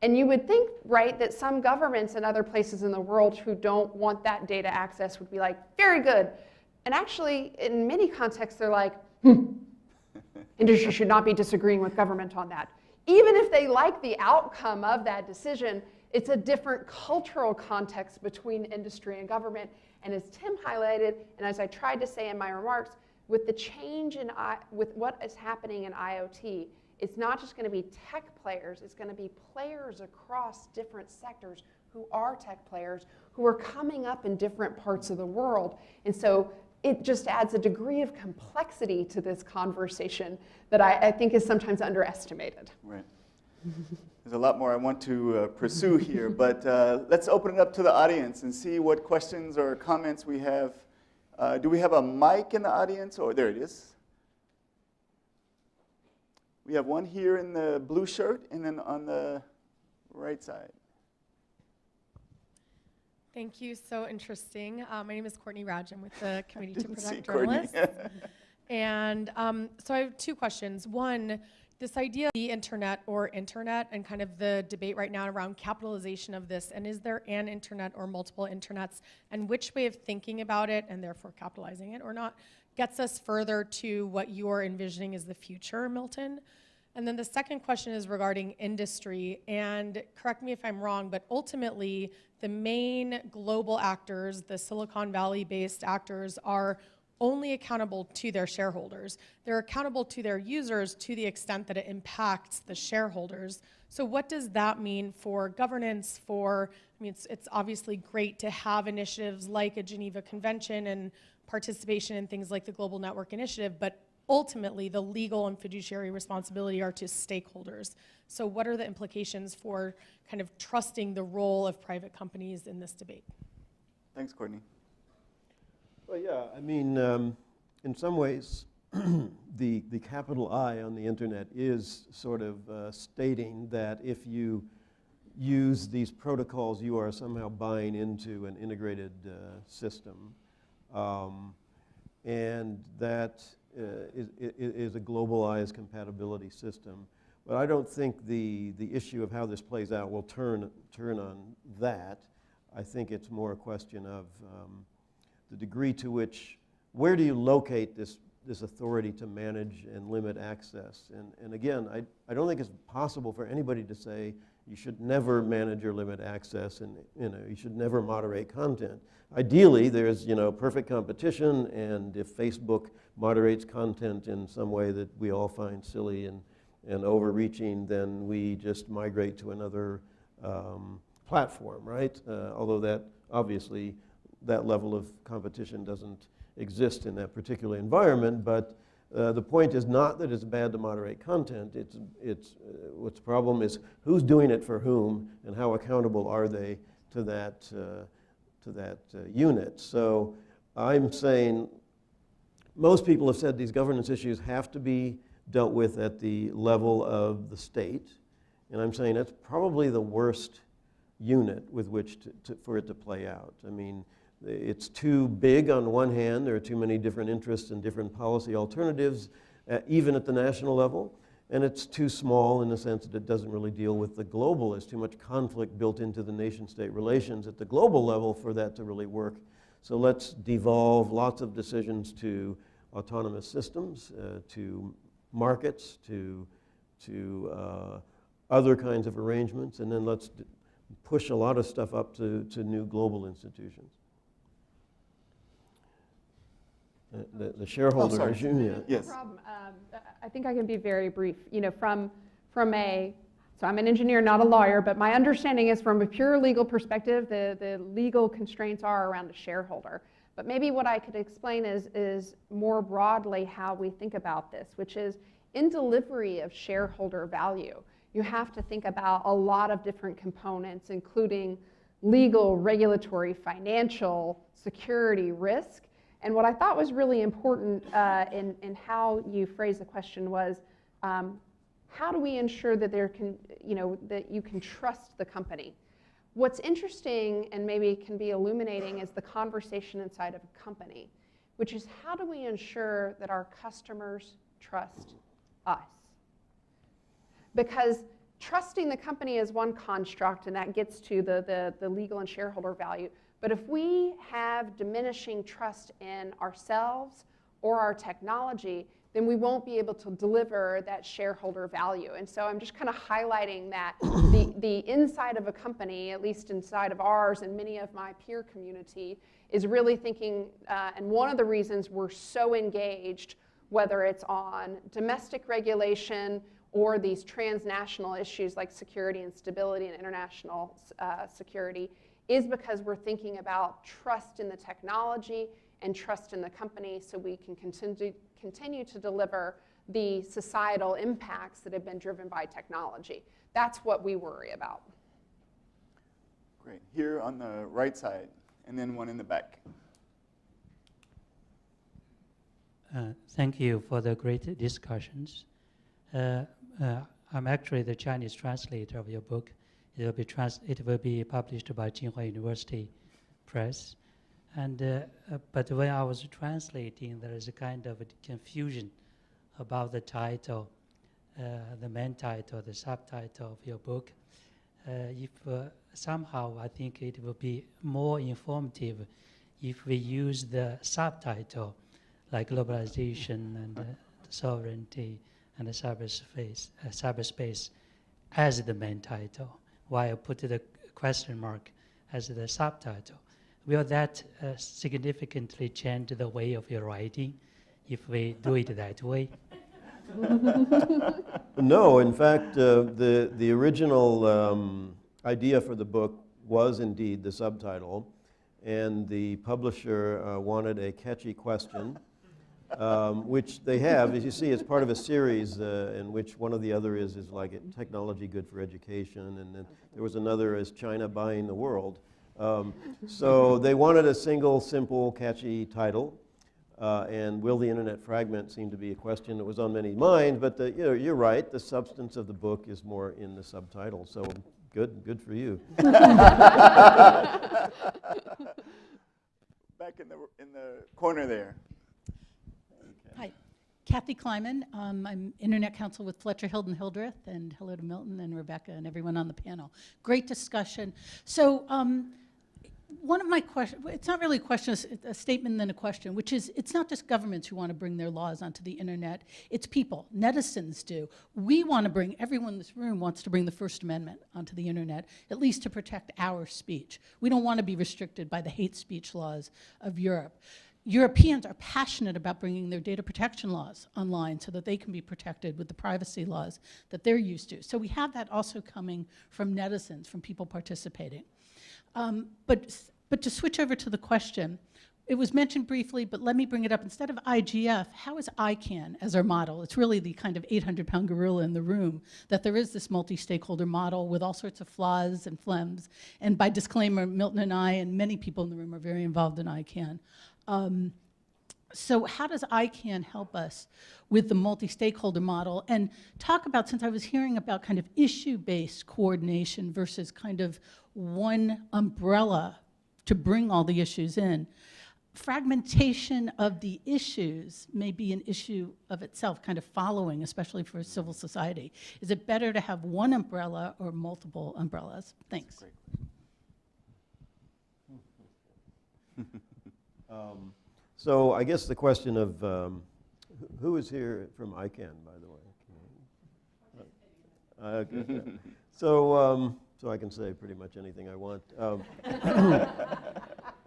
And you would think, right, that some governments in other places in the world who don't want that data access would be like, very good. And actually, in many contexts, they're like, industry should not be disagreeing with government on that. Even if they like the outcome of that decision, it's a different cultural context between industry and government. And as Tim highlighted, and as I tried to say in my remarks, with the change with what is happening in IoT, it's not just going to be tech players, it's going to be players across different sectors who are tech players, who are coming up in different parts of the world. And so it just adds a degree of complexity to this conversation that I think is sometimes underestimated. Right. There's a lot more I want to pursue here, but let's open it up to the audience and see what questions or comments we have. Do we have a mic in the audience? Oh, there it is. We have one here in the blue shirt and then on the right side. Thank you. So interesting. My name is Courtney Radge. I'm with the Committee to Didn't see Protect Courtney. Journalists. And so I have two questions. One, this idea of the internet and kind of the debate right now around capitalization of this, and is there an internet or multiple internets, and which way of thinking about it and therefore capitalizing it or not gets us further to what you're envisioning as the future, Milton? And then the second question is regarding industry, and correct me if I'm wrong, but ultimately the main global actors, the Silicon Valley-based actors, are only accountable to their shareholders. They're accountable to their users to the extent that it impacts the shareholders. So what does that mean for governance, I mean, it's obviously great to have initiatives like a Geneva Convention and participation in things like the Global Network Initiative, but ultimately the legal and fiduciary responsibility are to stakeholders. So what are the implications for kind of trusting the role of private companies in this debate? Thanks, Courtney. Well, yeah, I mean, in some ways, the capital I on the internet is sort of stating that if you use these protocols, you are somehow buying into an integrated system. And that is a globalized compatibility system. But I don't think the issue of how this plays out will turn on that. I think it's more a question of the degree to which, where do you locate this authority to manage and limit access? And again, I don't think it's possible for anybody to say you should never manage or limit access, and you should never moderate content. Ideally, there's perfect competition, and if Facebook moderates content in some way that we all find silly and overreaching, then we just migrate to another platform, right? Although that obviously that level of competition doesn't exist in that particular environment, but the point is not that it's bad to moderate content. It's what's the problem is who's doing it for whom, and how accountable are they to that unit. So I'm saying most people have said these governance issues have to be dealt with at the level of the state, and I'm saying that's probably the worst unit with which for it to play out. I mean, it's too big on one hand. There are too many different interests and different policy alternatives, even at the national level. And it's too small in the sense that it doesn't really deal with the global. There's too much conflict built into the nation-state relations at the global level for that to really work. So let's devolve lots of decisions to autonomous systems, to markets, to other kinds of arrangements, and then let's push a lot of stuff up to new global institutions. The shareholder sorry. regime, yeah. Yes. No problem. I think I can be very brief. So I'm an engineer, not a lawyer, but my understanding is from a pure legal perspective, the legal constraints are around a shareholder. But maybe what I could explain is more broadly how we think about this, which is in delivery of shareholder value, you have to think about a lot of different components, including legal, regulatory, financial, security, risk. And what I thought was really important in how you phrased the question was, how do we ensure that that you can trust the company? What's interesting and maybe can be illuminating is the conversation inside of a company, which is how do we ensure that our customers trust us? Because trusting the company is one construct, and that gets to the legal and shareholder value. But if we have diminishing trust in ourselves or our technology, then we won't be able to deliver that shareholder value. And so I'm just kind of highlighting that the inside of a company, at least inside of ours and many of my peer community, is really thinking, and one of the reasons we're so engaged, whether it's on domestic regulation or these transnational issues like security and stability and international security, is because we're thinking about trust in the technology and trust in the company so we can continue to deliver the societal impacts that have been driven by technology. That's what we worry about. Great. Here on the right side, and then one in the back. Thank you for the great discussions. I'm actually the Chinese translator of your book. It will be published by Tsinghua University Press. And but when I was translating, there is a kind of a confusion about the title, the main title, the subtitle of your book. If somehow I think it will be more informative if we use the subtitle, like globalization and sovereignty and the cyberspace as the main title, while I put the question mark as the subtitle. Will that significantly change the way of your writing if we do it that way? No, in fact, the original idea for the book was indeed the subtitle, and the publisher wanted a catchy question, which they have. As you see, it's part of a series in which one of the other is like technology good for education, and then there was another as China buying the world. So they wanted a single, simple, catchy title. And will the Internet fragment seem to be a question that was on many minds, but you're right, the substance of the book is more in the subtitle, so good for you. Back in the corner there. Hi, Kathy Kleiman. I'm Internet Counsel with Fletcher Hilden Hildreth, and hello to Milton and Rebecca and everyone on the panel. Great discussion. So One of my questions, it's not really a question, it's a statement and then a question, which is, it's not just governments who want to bring their laws onto the internet, it's people, netizens do. We want to bring, everyone in this room wants to bring the First Amendment onto the internet, at least to protect our speech. We don't want to be restricted by the hate speech laws of Europe. Europeans are passionate about bringing their data protection laws online so that they can be protected with the privacy laws that they're used to. So we have that also coming from netizens, from people participating. But to switch over to the question, it was mentioned briefly, but let me bring it up. Instead of IGF, how is ICANN as our model? It's really the kind of 800-pound gorilla in the room, that there is this multi-stakeholder model with all sorts of flaws and phlegms. And by disclaimer, Milton and I and many people in the room are very involved in ICANN. So how does ICANN help us with the multi-stakeholder model? And talk about, since I was hearing about kind of issue-based coordination versus kind of one umbrella to bring all the issues in, fragmentation of the issues may be an issue of itself, kind of following, especially for civil society. Is it better to have one umbrella or multiple umbrellas? Thanks. So I guess the question of who is here from ICANN, by the way? Okay. So I can say pretty much anything I want.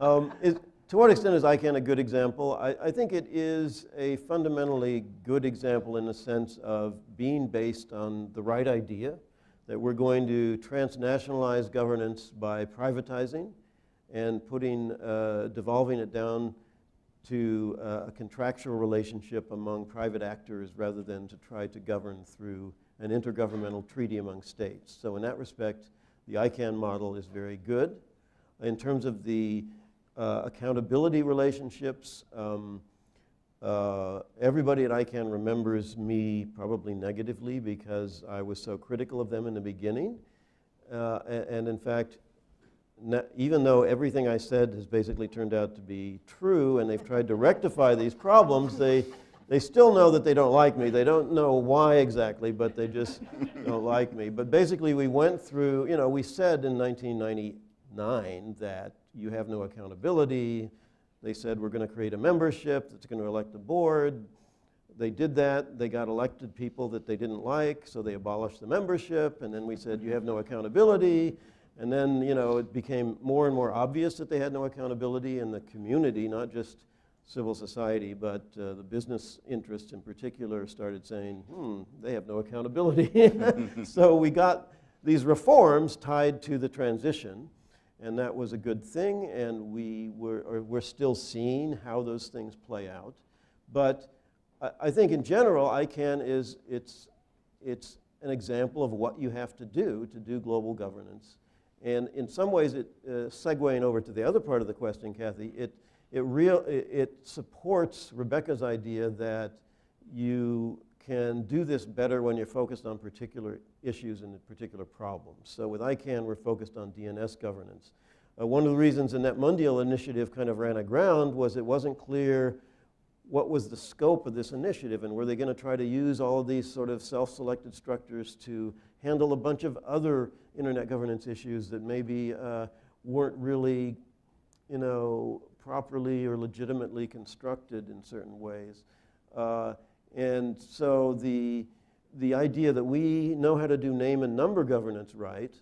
To what extent is ICANN a good example? I think it is a fundamentally good example in the sense of being based on the right idea, that we're going to transnationalize governance by privatizing and devolving it down to a contractual relationship among private actors rather than to try to govern through an intergovernmental treaty among states. So in that respect, the ICANN model is very good. In terms of the accountability relationships, everybody at ICANN remembers me probably negatively because I was so critical of them in the beginning. And in fact, even though everything I said has basically turned out to be true and they've tried to rectify these problems, they still know that they don't like me. They don't know why exactly, but they just don't like me. But basically we went through, we said in 1999 that you have no accountability. They said we're going to create a membership that's going to elect a board. They did that. They got elected people that they didn't like, so they abolished the membership. And then we said you have no accountability. And then, it became more and more obvious that they had no accountability in the community, not just civil society, but the business interests in particular started saying, they have no accountability. So we got these reforms tied to the transition, and that was a good thing, and we're still seeing how those things play out. But I think in general, ICANN it's an example of what you have to do global governance. And in some ways, segueing over to the other part of the question, Kathy, it supports Rebecca's idea that you can do this better when you're focused on particular issues and particular problems. So with ICANN, we're focused on DNS governance. One of the reasons the NetMundial initiative kind of ran aground was it wasn't clear what was the scope of this initiative, and were they going to try to use all of these sort of self-selected structures to handle a bunch of other internet governance issues that maybe weren't really, properly or legitimately constructed in certain ways. And so the idea that we know how to do name and number governance right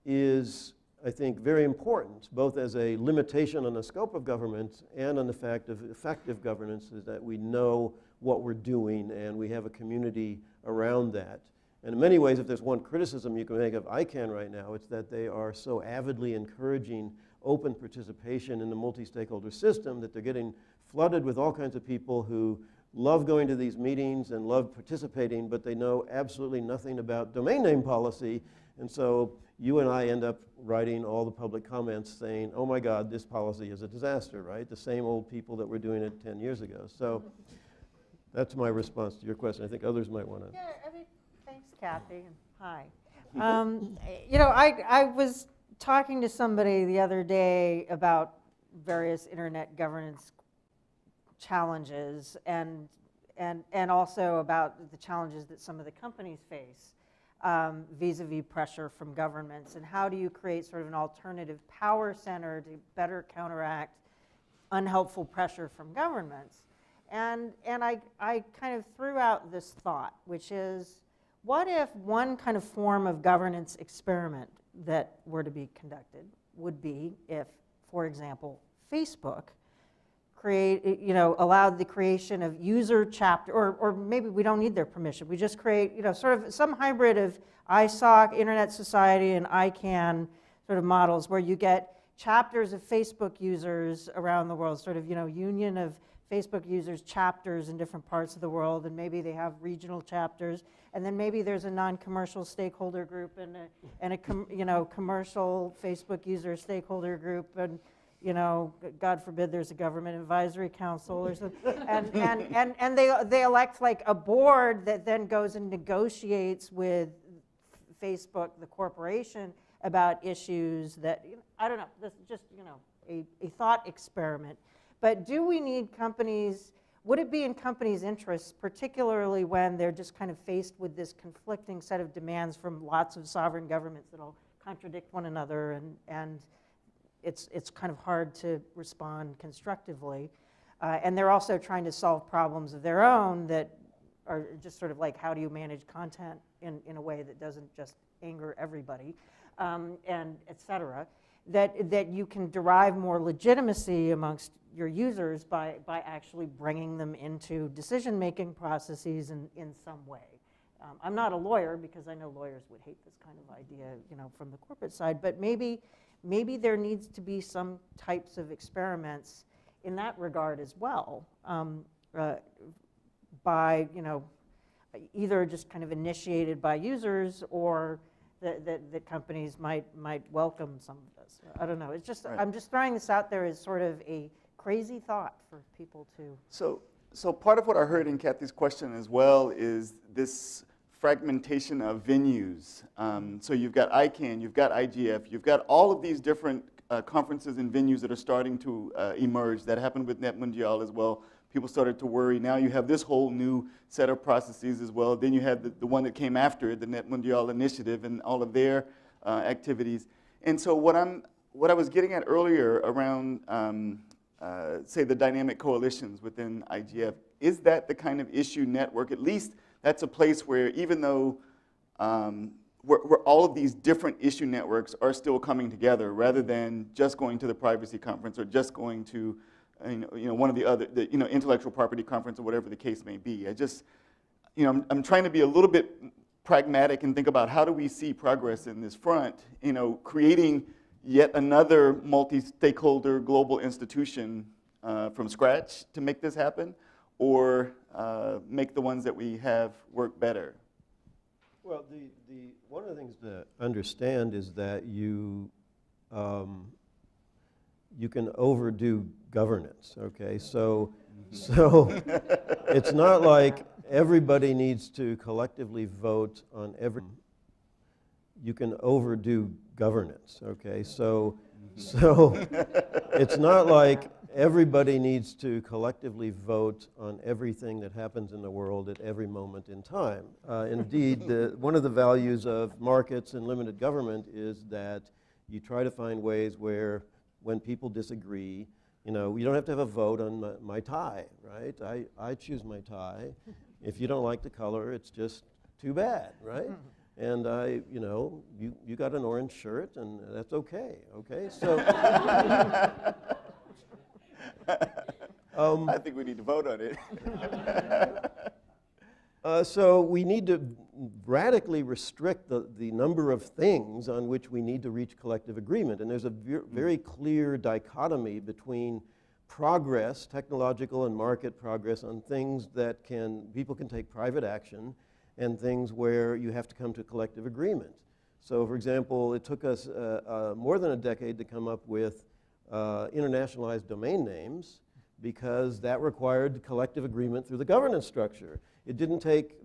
is, I think, very important, both as a limitation on the scope of government and on the fact of effective governance, is that we know what we're doing and we have a community around that. And in many ways, if there's one criticism you can make of ICANN right now, it's that they are so avidly encouraging open participation in the multi-stakeholder system that they're getting flooded with all kinds of people who love going to these meetings and love participating, but they know absolutely nothing about domain name policy. And so you and I end up writing all the public comments saying, oh my God, this policy is a disaster, right? The same old people that were doing it 10 years ago. So that's my response to your question. I think others might want to. Yeah, thanks, Kathy. Hi. I was talking to somebody the other day about various internet governance challenges and also about the challenges that some of the companies face. vis-a-vis pressure from governments? And how do you create sort of an alternative power center to better counteract unhelpful pressure from governments? And I kind of threw out this thought, which is, what if one kind of form of governance experiment that were to be conducted would be if, for example, Facebook allowed the creation of user chapter, or maybe we don't need their permission. We just create, sort of some hybrid of ISOC, Internet Society, and ICANN sort of models where you get chapters of Facebook users around the world, sort of, union of Facebook users, chapters in different parts of the world, and maybe they have regional chapters, and then maybe there's a non-commercial stakeholder group and a commercial Facebook user stakeholder group, and God forbid there's a government advisory council or something, and they elect like a board that then goes and negotiates with Facebook, the corporation, about issues that, I don't know, this is just, a thought experiment. But do we need companies, would it be in companies' interests, particularly when they're just kind of faced with this conflicting set of demands from lots of sovereign governments that all contradict one another, and it's kind of hard to respond constructively. And they're also trying to solve problems of their own that are just sort of like, how do you manage content in a way that doesn't just anger everybody, and et cetera, that you can derive more legitimacy amongst your users by actually bringing them into decision-making processes in some way. I'm not a lawyer, because I know lawyers would hate this kind of idea, from the corporate side, but maybe there needs to be some types of experiments in that regard as well, by, either just kind of initiated by users, or that companies might welcome some of this. I don't know. It's just, Right. I'm just throwing this out there as sort of a crazy thought for people to. So part of what I heard in Kathy's question as well is this fragmentation of venues. So you've got ICANN, you've got IGF, you've got all of these different conferences and venues that are starting to emerge. That happened with Net Mundial as well. People started to worry. Now you have this whole new set of processes as well. Then you have the one that came after it, the Net Mundial initiative, and all of their activities. And so what I was getting at earlier around, say, the dynamic coalitions within IGF, is that the kind of issue network? At least that's a place where, even though where all of these different issue networks are still coming together, rather than just going to the privacy conference or just going to one of the other, intellectual property conference or whatever the case may be. I just, I'm trying to be a little bit pragmatic and think about how do we see progress in this front, creating yet another multi-stakeholder global institution from scratch to make this happen, or make the ones that we have work better. Well, one of the things to understand is that you can overdo governance, okay? So it's not like everybody needs to collectively vote on every. You can overdo governance, okay? So it's not like everybody needs to collectively vote on everything that happens in the world at every moment in time. Indeed, one of the values of markets and limited government is that you try to find ways where, when people disagree, you don't have to have a vote on my tie, right? I choose my tie. If you don't like the color, it's just too bad, right? And you got an orange shirt, and that's okay, okay? So I think we need to vote on it. So we need to radically restrict the number of things on which we need to reach collective agreement. And there's a very clear dichotomy between progress, technological and market progress, on things that people can take private action, and things where you have to come to collective agreement. So for example, it took us more than a decade to come up with internationalized domain names, because that required collective agreement through the governance structure. It didn't take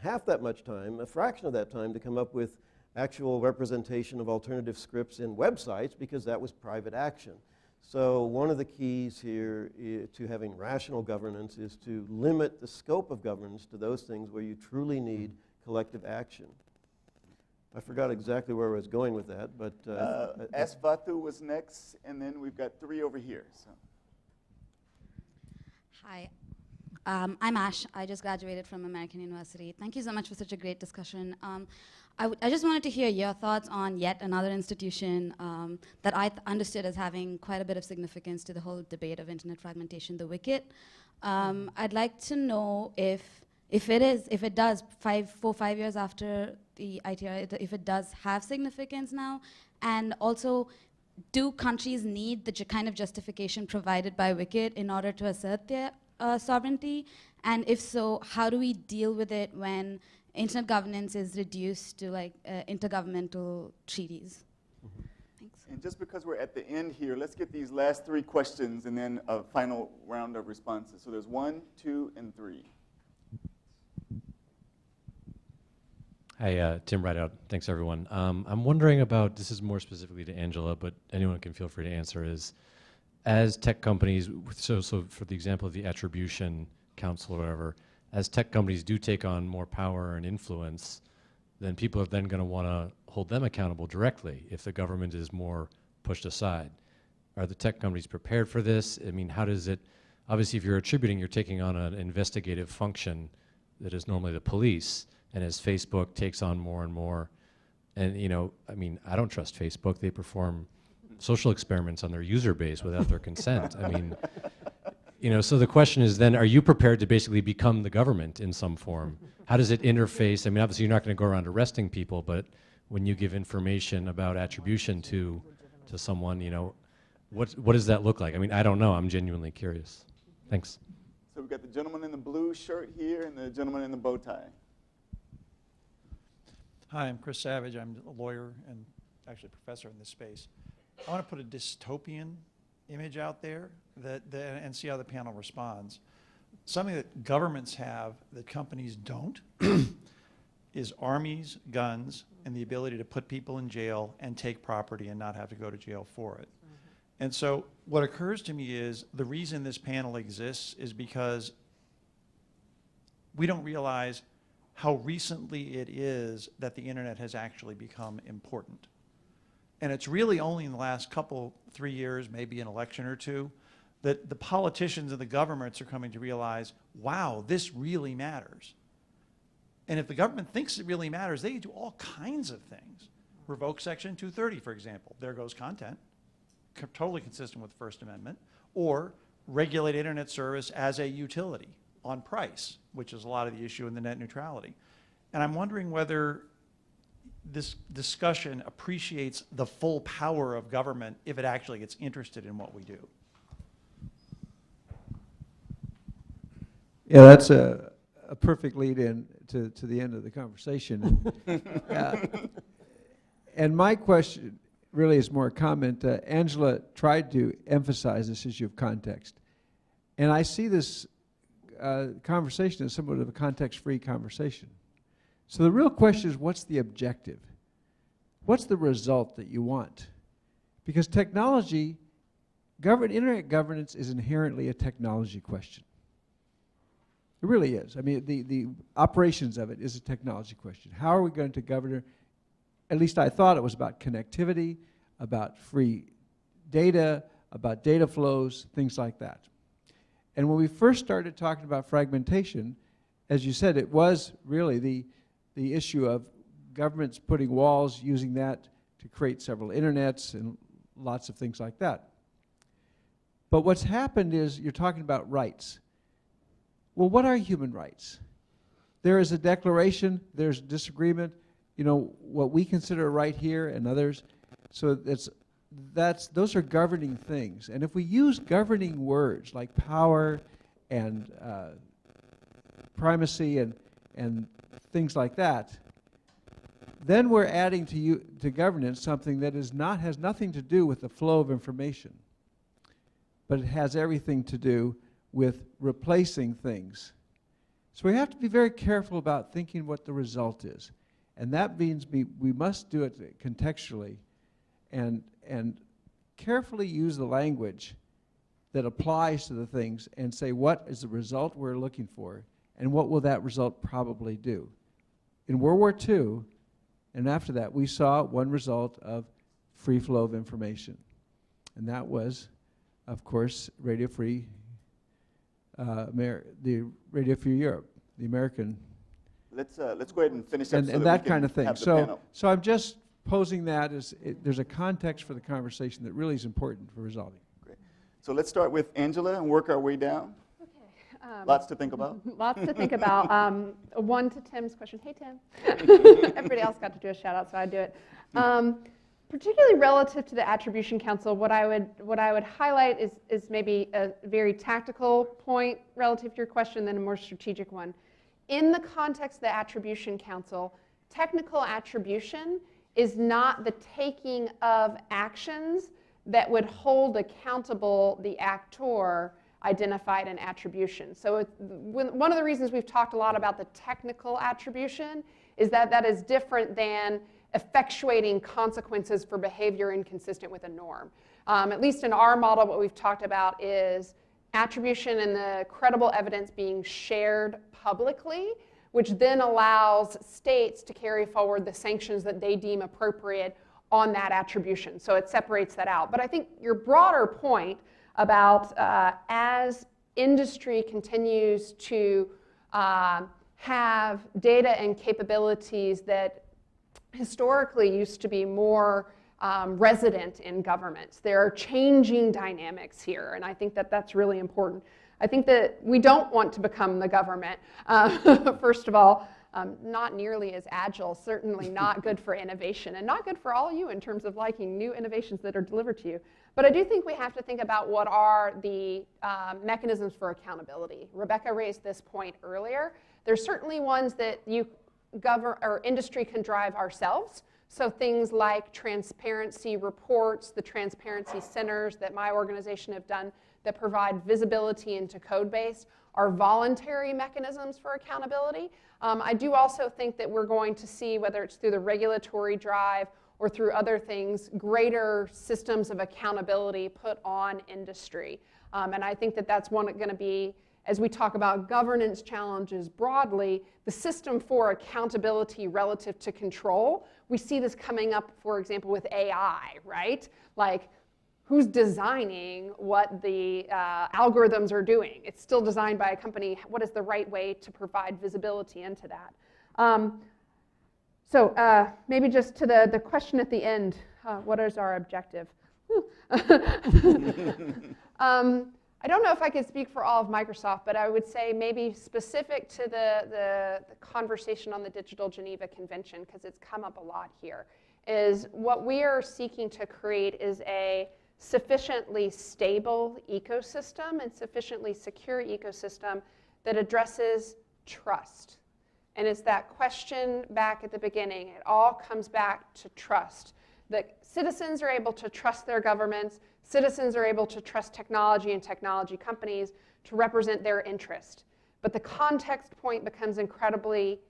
half that much time, a fraction of that time, to come up with actual representation of alternative scripts in websites, because that was private action. So one of the keys here to having rational governance is to limit the scope of governance to those things where you truly need collective action. I forgot exactly where I was going with that, but Asvathu was next, and then we've got 3 over here. So. Hi, I'm Ash. I just graduated from American University. Thank you so much for such a great discussion. I just wanted to hear your thoughts on yet another institution that I understood as having quite a bit of significance to the whole debate of internet fragmentation, the Wicket. I'd like to know if it does, 5 years after the ITR, if it does have significance now, and also, do countries need the kind of justification provided by Wicket in order to assert their sovereignty? And if so, how do we deal with it when internet governance is reduced to like intergovernmental treaties? Thanks. And just because we're at the end here, let's get these last 3 questions and then a final round of responses. So there's 1, 2, and 3. Hi, Tim Rideout. Thanks, everyone. I'm wondering about, this is more specifically to Angela, but anyone can feel free to answer, is as tech companies, so for the example of the Attribution Council or whatever, as tech companies do take on more power and influence, then people are then going to want to hold them accountable directly if the government is more pushed aside. Are the tech companies prepared for this? I mean, how does it, obviously if you're attributing, you're taking on an investigative function that is normally the police. And as Facebook takes on more and more, and you know, I mean, I don't trust Facebook. They perform social experiments on their user base without their consent. I mean, you know, so the question is then, are you prepared to basically become the government in some form? How does it interface? I mean, obviously you're not going to go around arresting people, but when you give information about attribution to someone, you know, what does that look like? I mean, I don't know. I'm genuinely curious. Thanks. So we've got the gentleman in the blue shirt here and the gentleman in the bow tie. Hi, I'm Chris Savage. I'm a lawyer and actually a professor in this space. I want to put a dystopian image out there and see how the panel responds. Something that governments have that companies don't is armies, guns, and the ability to put people in jail and take property and not have to go to jail for it. And so what occurs to me is the reason this panel exists is because we don't realize how recently it is that the internet has actually become important. And it's really only in the last 3 years, maybe an election or two, that the politicians and the governments are coming to realize, wow, this really matters. And if the government thinks it really matters, they do all kinds of things. Revoke Section 230, for example. There goes content, totally consistent with the First Amendment. Or regulate internet service as a utility on price, which is a lot of the issue in the net neutrality. And I'm wondering whether this discussion appreciates the full power of government if it actually gets interested in what we do. Yeah, that's a perfect lead in to the end of the conversation. And my question really is more a comment. Angela tried to emphasize this issue of context. And I see this conversation as somewhat of a context-free conversation. So the real question is, what's the objective? What's the result that you want? Because technology, internet governance is inherently a technology question. It really is. I mean, the operations of it is a technology question. How are we going to govern? At least I thought it was about connectivity, about free data, about data flows, things like that. And when we first started talking about fragmentation, as you said, it was really the issue of governments putting walls, using that to create several internets and lots of things like that. But what's happened is you're talking about rights. Well, what are human rights? There is a declaration, there's disagreement, you know, what we consider a right here and others. So those are governing things. And if we use governing words like power and primacy and things like that, then we're adding to governance something that has nothing to do with the flow of information, but it has everything to do with replacing things. So we have to be very careful about thinking what the result is. And that means we must do it contextually and carefully use the language that applies to the things and say, what is the result we're looking for, and what will that result probably do? In World War II, And after that, we saw one result of free flow of information. And that was, of course, Radio Free, the Radio Free Europe, the American. Let's go ahead and finish up And, so and that that we kind can of thing. have the So, panel. so I'm just posing that as, there's a context for the conversation that really is important for resolving. Great. So let's start with Angela and work our way down. Lots to think about. Lots to think about. One to Tim's question. Hey, Tim. Everybody else got to do a shout out, so I do it. Particularly relative to the Attribution Council, what I would highlight is maybe a very tactical point relative to your question, then a more strategic one. In the context of the Attribution Council, technical attribution is not the taking of actions that would hold accountable the actor identified in attribution. So one of the reasons we've talked a lot about the technical attribution is that that is different than effectuating consequences for behavior inconsistent with a norm. At least in our model, what we've talked about is attribution and the credible evidence being shared publicly, which then allows states to carry forward the sanctions that they deem appropriate on that attribution. So it separates that out. But I think your broader point about as industry continues to have data and capabilities that historically used to be more resident in governments. There are changing dynamics here, and I think that that's really important. I think that we don't want to become the government. First of all, not nearly as agile, certainly not good for innovation, and not good for all you in terms of liking new innovations that are delivered to you. But I do think we have to think about what are the mechanisms for accountability. Rebecca raised this point earlier. There's certainly ones that industry can drive ourselves. So things like transparency reports, the transparency centers that my organization have done that provide visibility into code base are voluntary mechanisms for accountability. I do also think that we're going to see, whether it's through the regulatory drive or through other things, greater systems of accountability put on industry. And I think that that's going to be, as we talk about governance challenges broadly, the system for accountability relative to control. We see this coming up, for example, with AI, right? Like, who's designing what the algorithms are doing? It's still designed by a company. What is the right way to provide visibility into that? So maybe just to the question at the end, what is our objective? I don't know if I could speak for all of Microsoft, but I would say maybe specific to the conversation on the Digital Geneva Convention, because it's come up a lot here, is what we are seeking to create is a sufficiently stable ecosystem and sufficiently secure ecosystem that addresses trust. And it's that question back at the beginning. It all comes back to trust. That citizens are able to trust their governments, citizens are able to trust technology and technology companies to represent their interest. But the context point becomes incredibly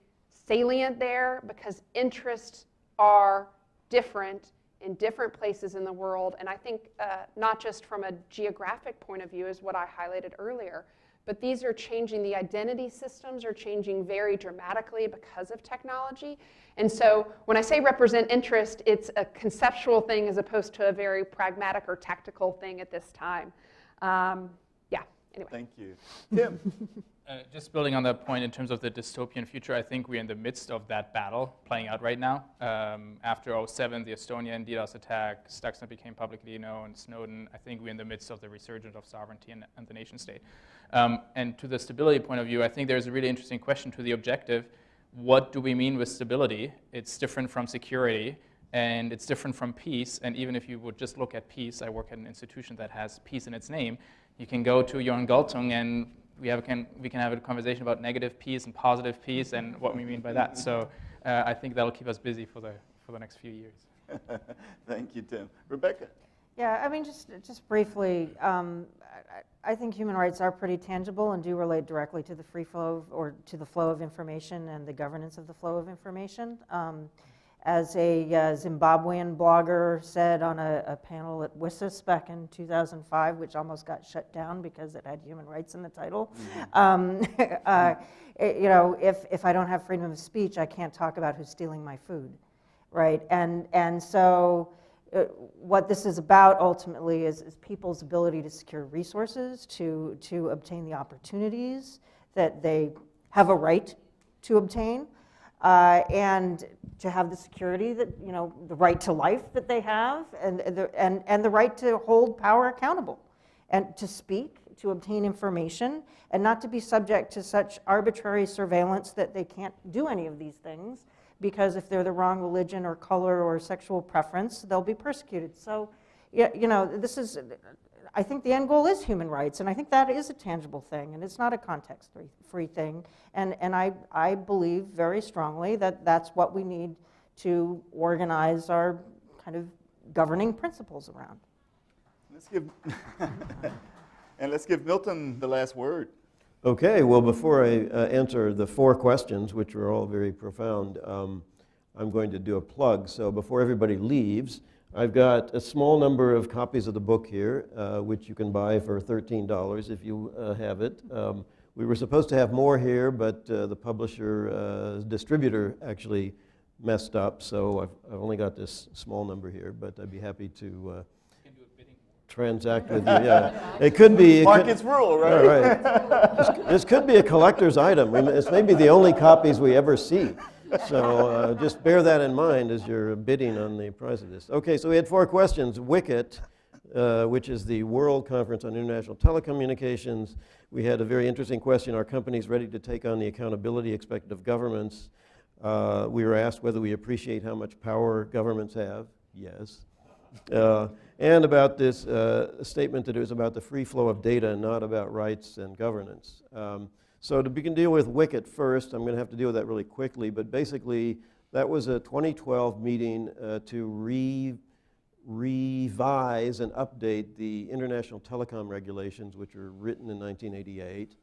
salient there because interests are different in different places in the world. And I think not just from a geographic point of view is what I highlighted earlier, but these are changing. The identity systems are changing very dramatically because of technology. And so when I say represent interest, it's a conceptual thing as opposed to a very pragmatic or tactical thing at this time. Yeah, anyway. Thank you. Tim. Just building on that point in terms of the dystopian future, I think we're in the midst of that battle playing out right now. After 2007, the Estonian DDoS attack, Stuxnet became publicly known, Snowden, I think we're in the midst of the resurgence of sovereignty and the nation state. And to the stability point of view, I think there's a really interesting question to the objective. What do we mean with stability? It's different from security, and it's different from peace. And even if you would just look at peace, I work at an institution that has peace in its name. You can go to Jörn Galtung and we can have a conversation about negative peace and positive peace and what we mean by that. So I think that'll keep us busy for the next few years. Thank you, Tim. Rebecca. Yeah, I mean, just briefly, I think human rights are pretty tangible and do relate directly to the free flow or to the flow of information and the governance of the flow of information. As a Zimbabwean blogger said on a panel at WSIS back in 2005, which almost got shut down because it had human rights in the title, you know, if I don't have freedom of speech, I can't talk about who's stealing my food. right? And so what this is about ultimately is people's ability to secure resources, to obtain the opportunities that they have a right to obtain, and to have the security that, you know, the right to life that they have, and the right to hold power accountable, and to speak, to obtain information, and not to be subject to such arbitrary surveillance that they can't do any of these things, because if they're the wrong religion or color or sexual preference, they'll be persecuted. So, yeah, you know, this is, I think the end goal is human rights, and I think that is a tangible thing, and it's not a context-free thing. And I believe very strongly that that's what we need to organize our kind of governing principles around. Let's give, and let's give Milton the last word. Okay, well, before I answer the 4 questions, which were all very profound, I'm going to do a plug. So before everybody leaves, I've got a small number of copies of the book here, which you can buy for $13 if you have it. We were supposed to have more here, but the publisher, distributor actually messed up, so I've only got this small number here, but I'd be happy to transact with you. Yeah, it could be. Markets rule, right? Yeah, right. This could be a collector's item. It's maybe the only copies we ever see. So just bear that in mind as you're bidding on the price of this. Okay, so we had 4 questions. WICIT, which is the World Conference on International Telecommunications. We had a very interesting question. Are companies ready to take on the accountability expected of governments? We were asked whether we appreciate how much power governments have. Yes. And about this statement that it was about the free flow of data and not about rights and governance. So to begin deal with WICIT first, I'm going to have to deal with that really quickly, but basically that was a 2012 meeting to revise and update the international telecom regulations, which were written in 1988.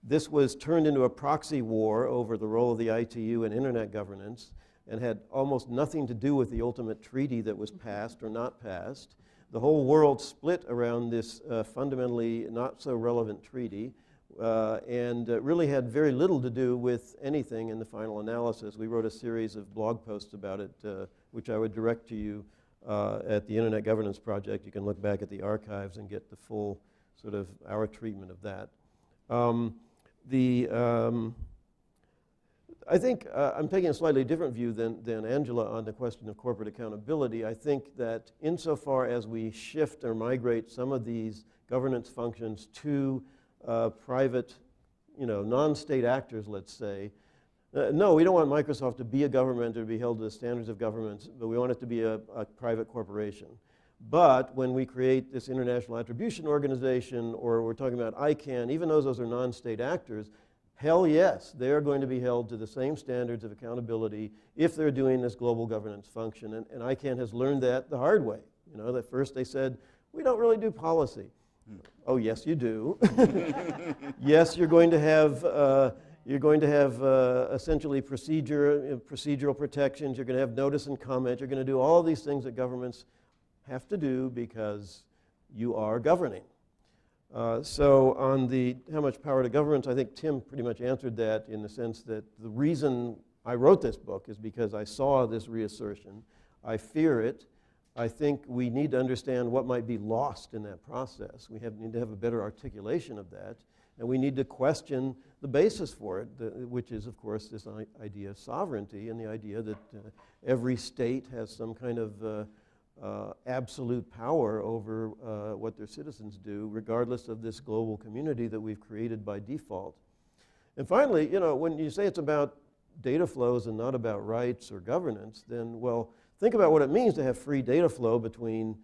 This was turned into a proxy war over the role of the ITU in internet governance, and had almost nothing to do with the ultimate treaty that was passed or not passed. The whole world split around this fundamentally not so relevant treaty, and really had very little to do with anything in the final analysis. We wrote a series of blog posts about it, which I would direct to you at the Internet Governance Project. You can look back at the archives and get the full sort of our treatment of that. I think I'm taking a slightly different view than Angela on the question of corporate accountability. I think that insofar as we shift or migrate some of these governance functions to private, non-state actors, let's say, no, we don't want Microsoft to be a government or to be held to the standards of governments, but we want it to be a private corporation. But when we create this international attribution organization, or we're talking about ICANN, even though those are non-state actors, hell yes, they're going to be held to the same standards of accountability if they're doing this global governance function. And ICANN has learned that the hard way. That first they said, we don't really do policy. Oh, yes, you do. Yes, you're going to have essentially procedural protections. You're going to have notice and comment. You're going to do all these things that governments have to do because you are governing. So on the how much power to governments, I think Tim pretty much answered that in the sense that the reason I wrote this book is because I saw this reassertion. I fear it. I think we need to understand what might be lost in that process. We need to have a better articulation of that, and we need to question the basis for it, which is, of course, this idea of sovereignty and the idea that every state has some kind of absolute power over what their citizens do, regardless of this global community that we've created by default. And finally, when you say it's about data flows and not about rights or governance, then, well, think about what it means to have free data flow between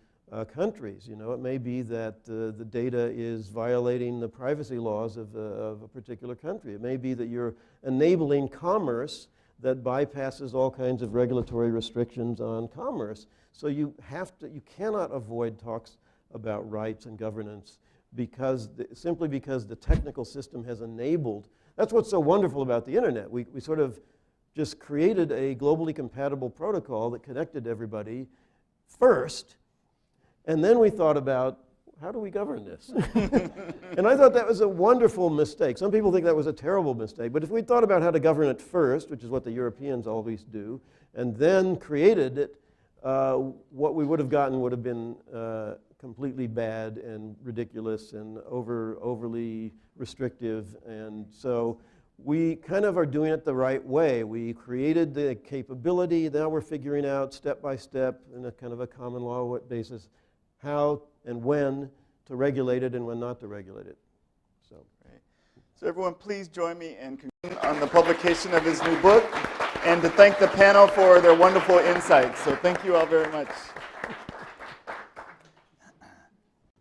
countries. It may be that the data is violating the privacy laws of a particular country. It may be that you're enabling commerce that bypasses all kinds of regulatory restrictions on commerce. So you cannot avoid talks about rights and governance simply because the technical system has enabled. That's what's so wonderful about the internet. We sort of just created a globally compatible protocol that connected everybody first, and then we thought about how do we govern this? And I thought that was a wonderful mistake. Some people think that was a terrible mistake, but if we thought about how to govern it first, which is what the Europeans always do, and then created it, what we would have gotten would have been completely bad and ridiculous and overly restrictive. And so we kind of are doing it the right way. We created the capability. Now we're figuring out step by step in a kind of a common law basis how and when to regulate it and when not to regulate it. So, So everyone, please join me in congratulating on the publication of his new book and to thank the panel for their wonderful insights. So thank you all very much.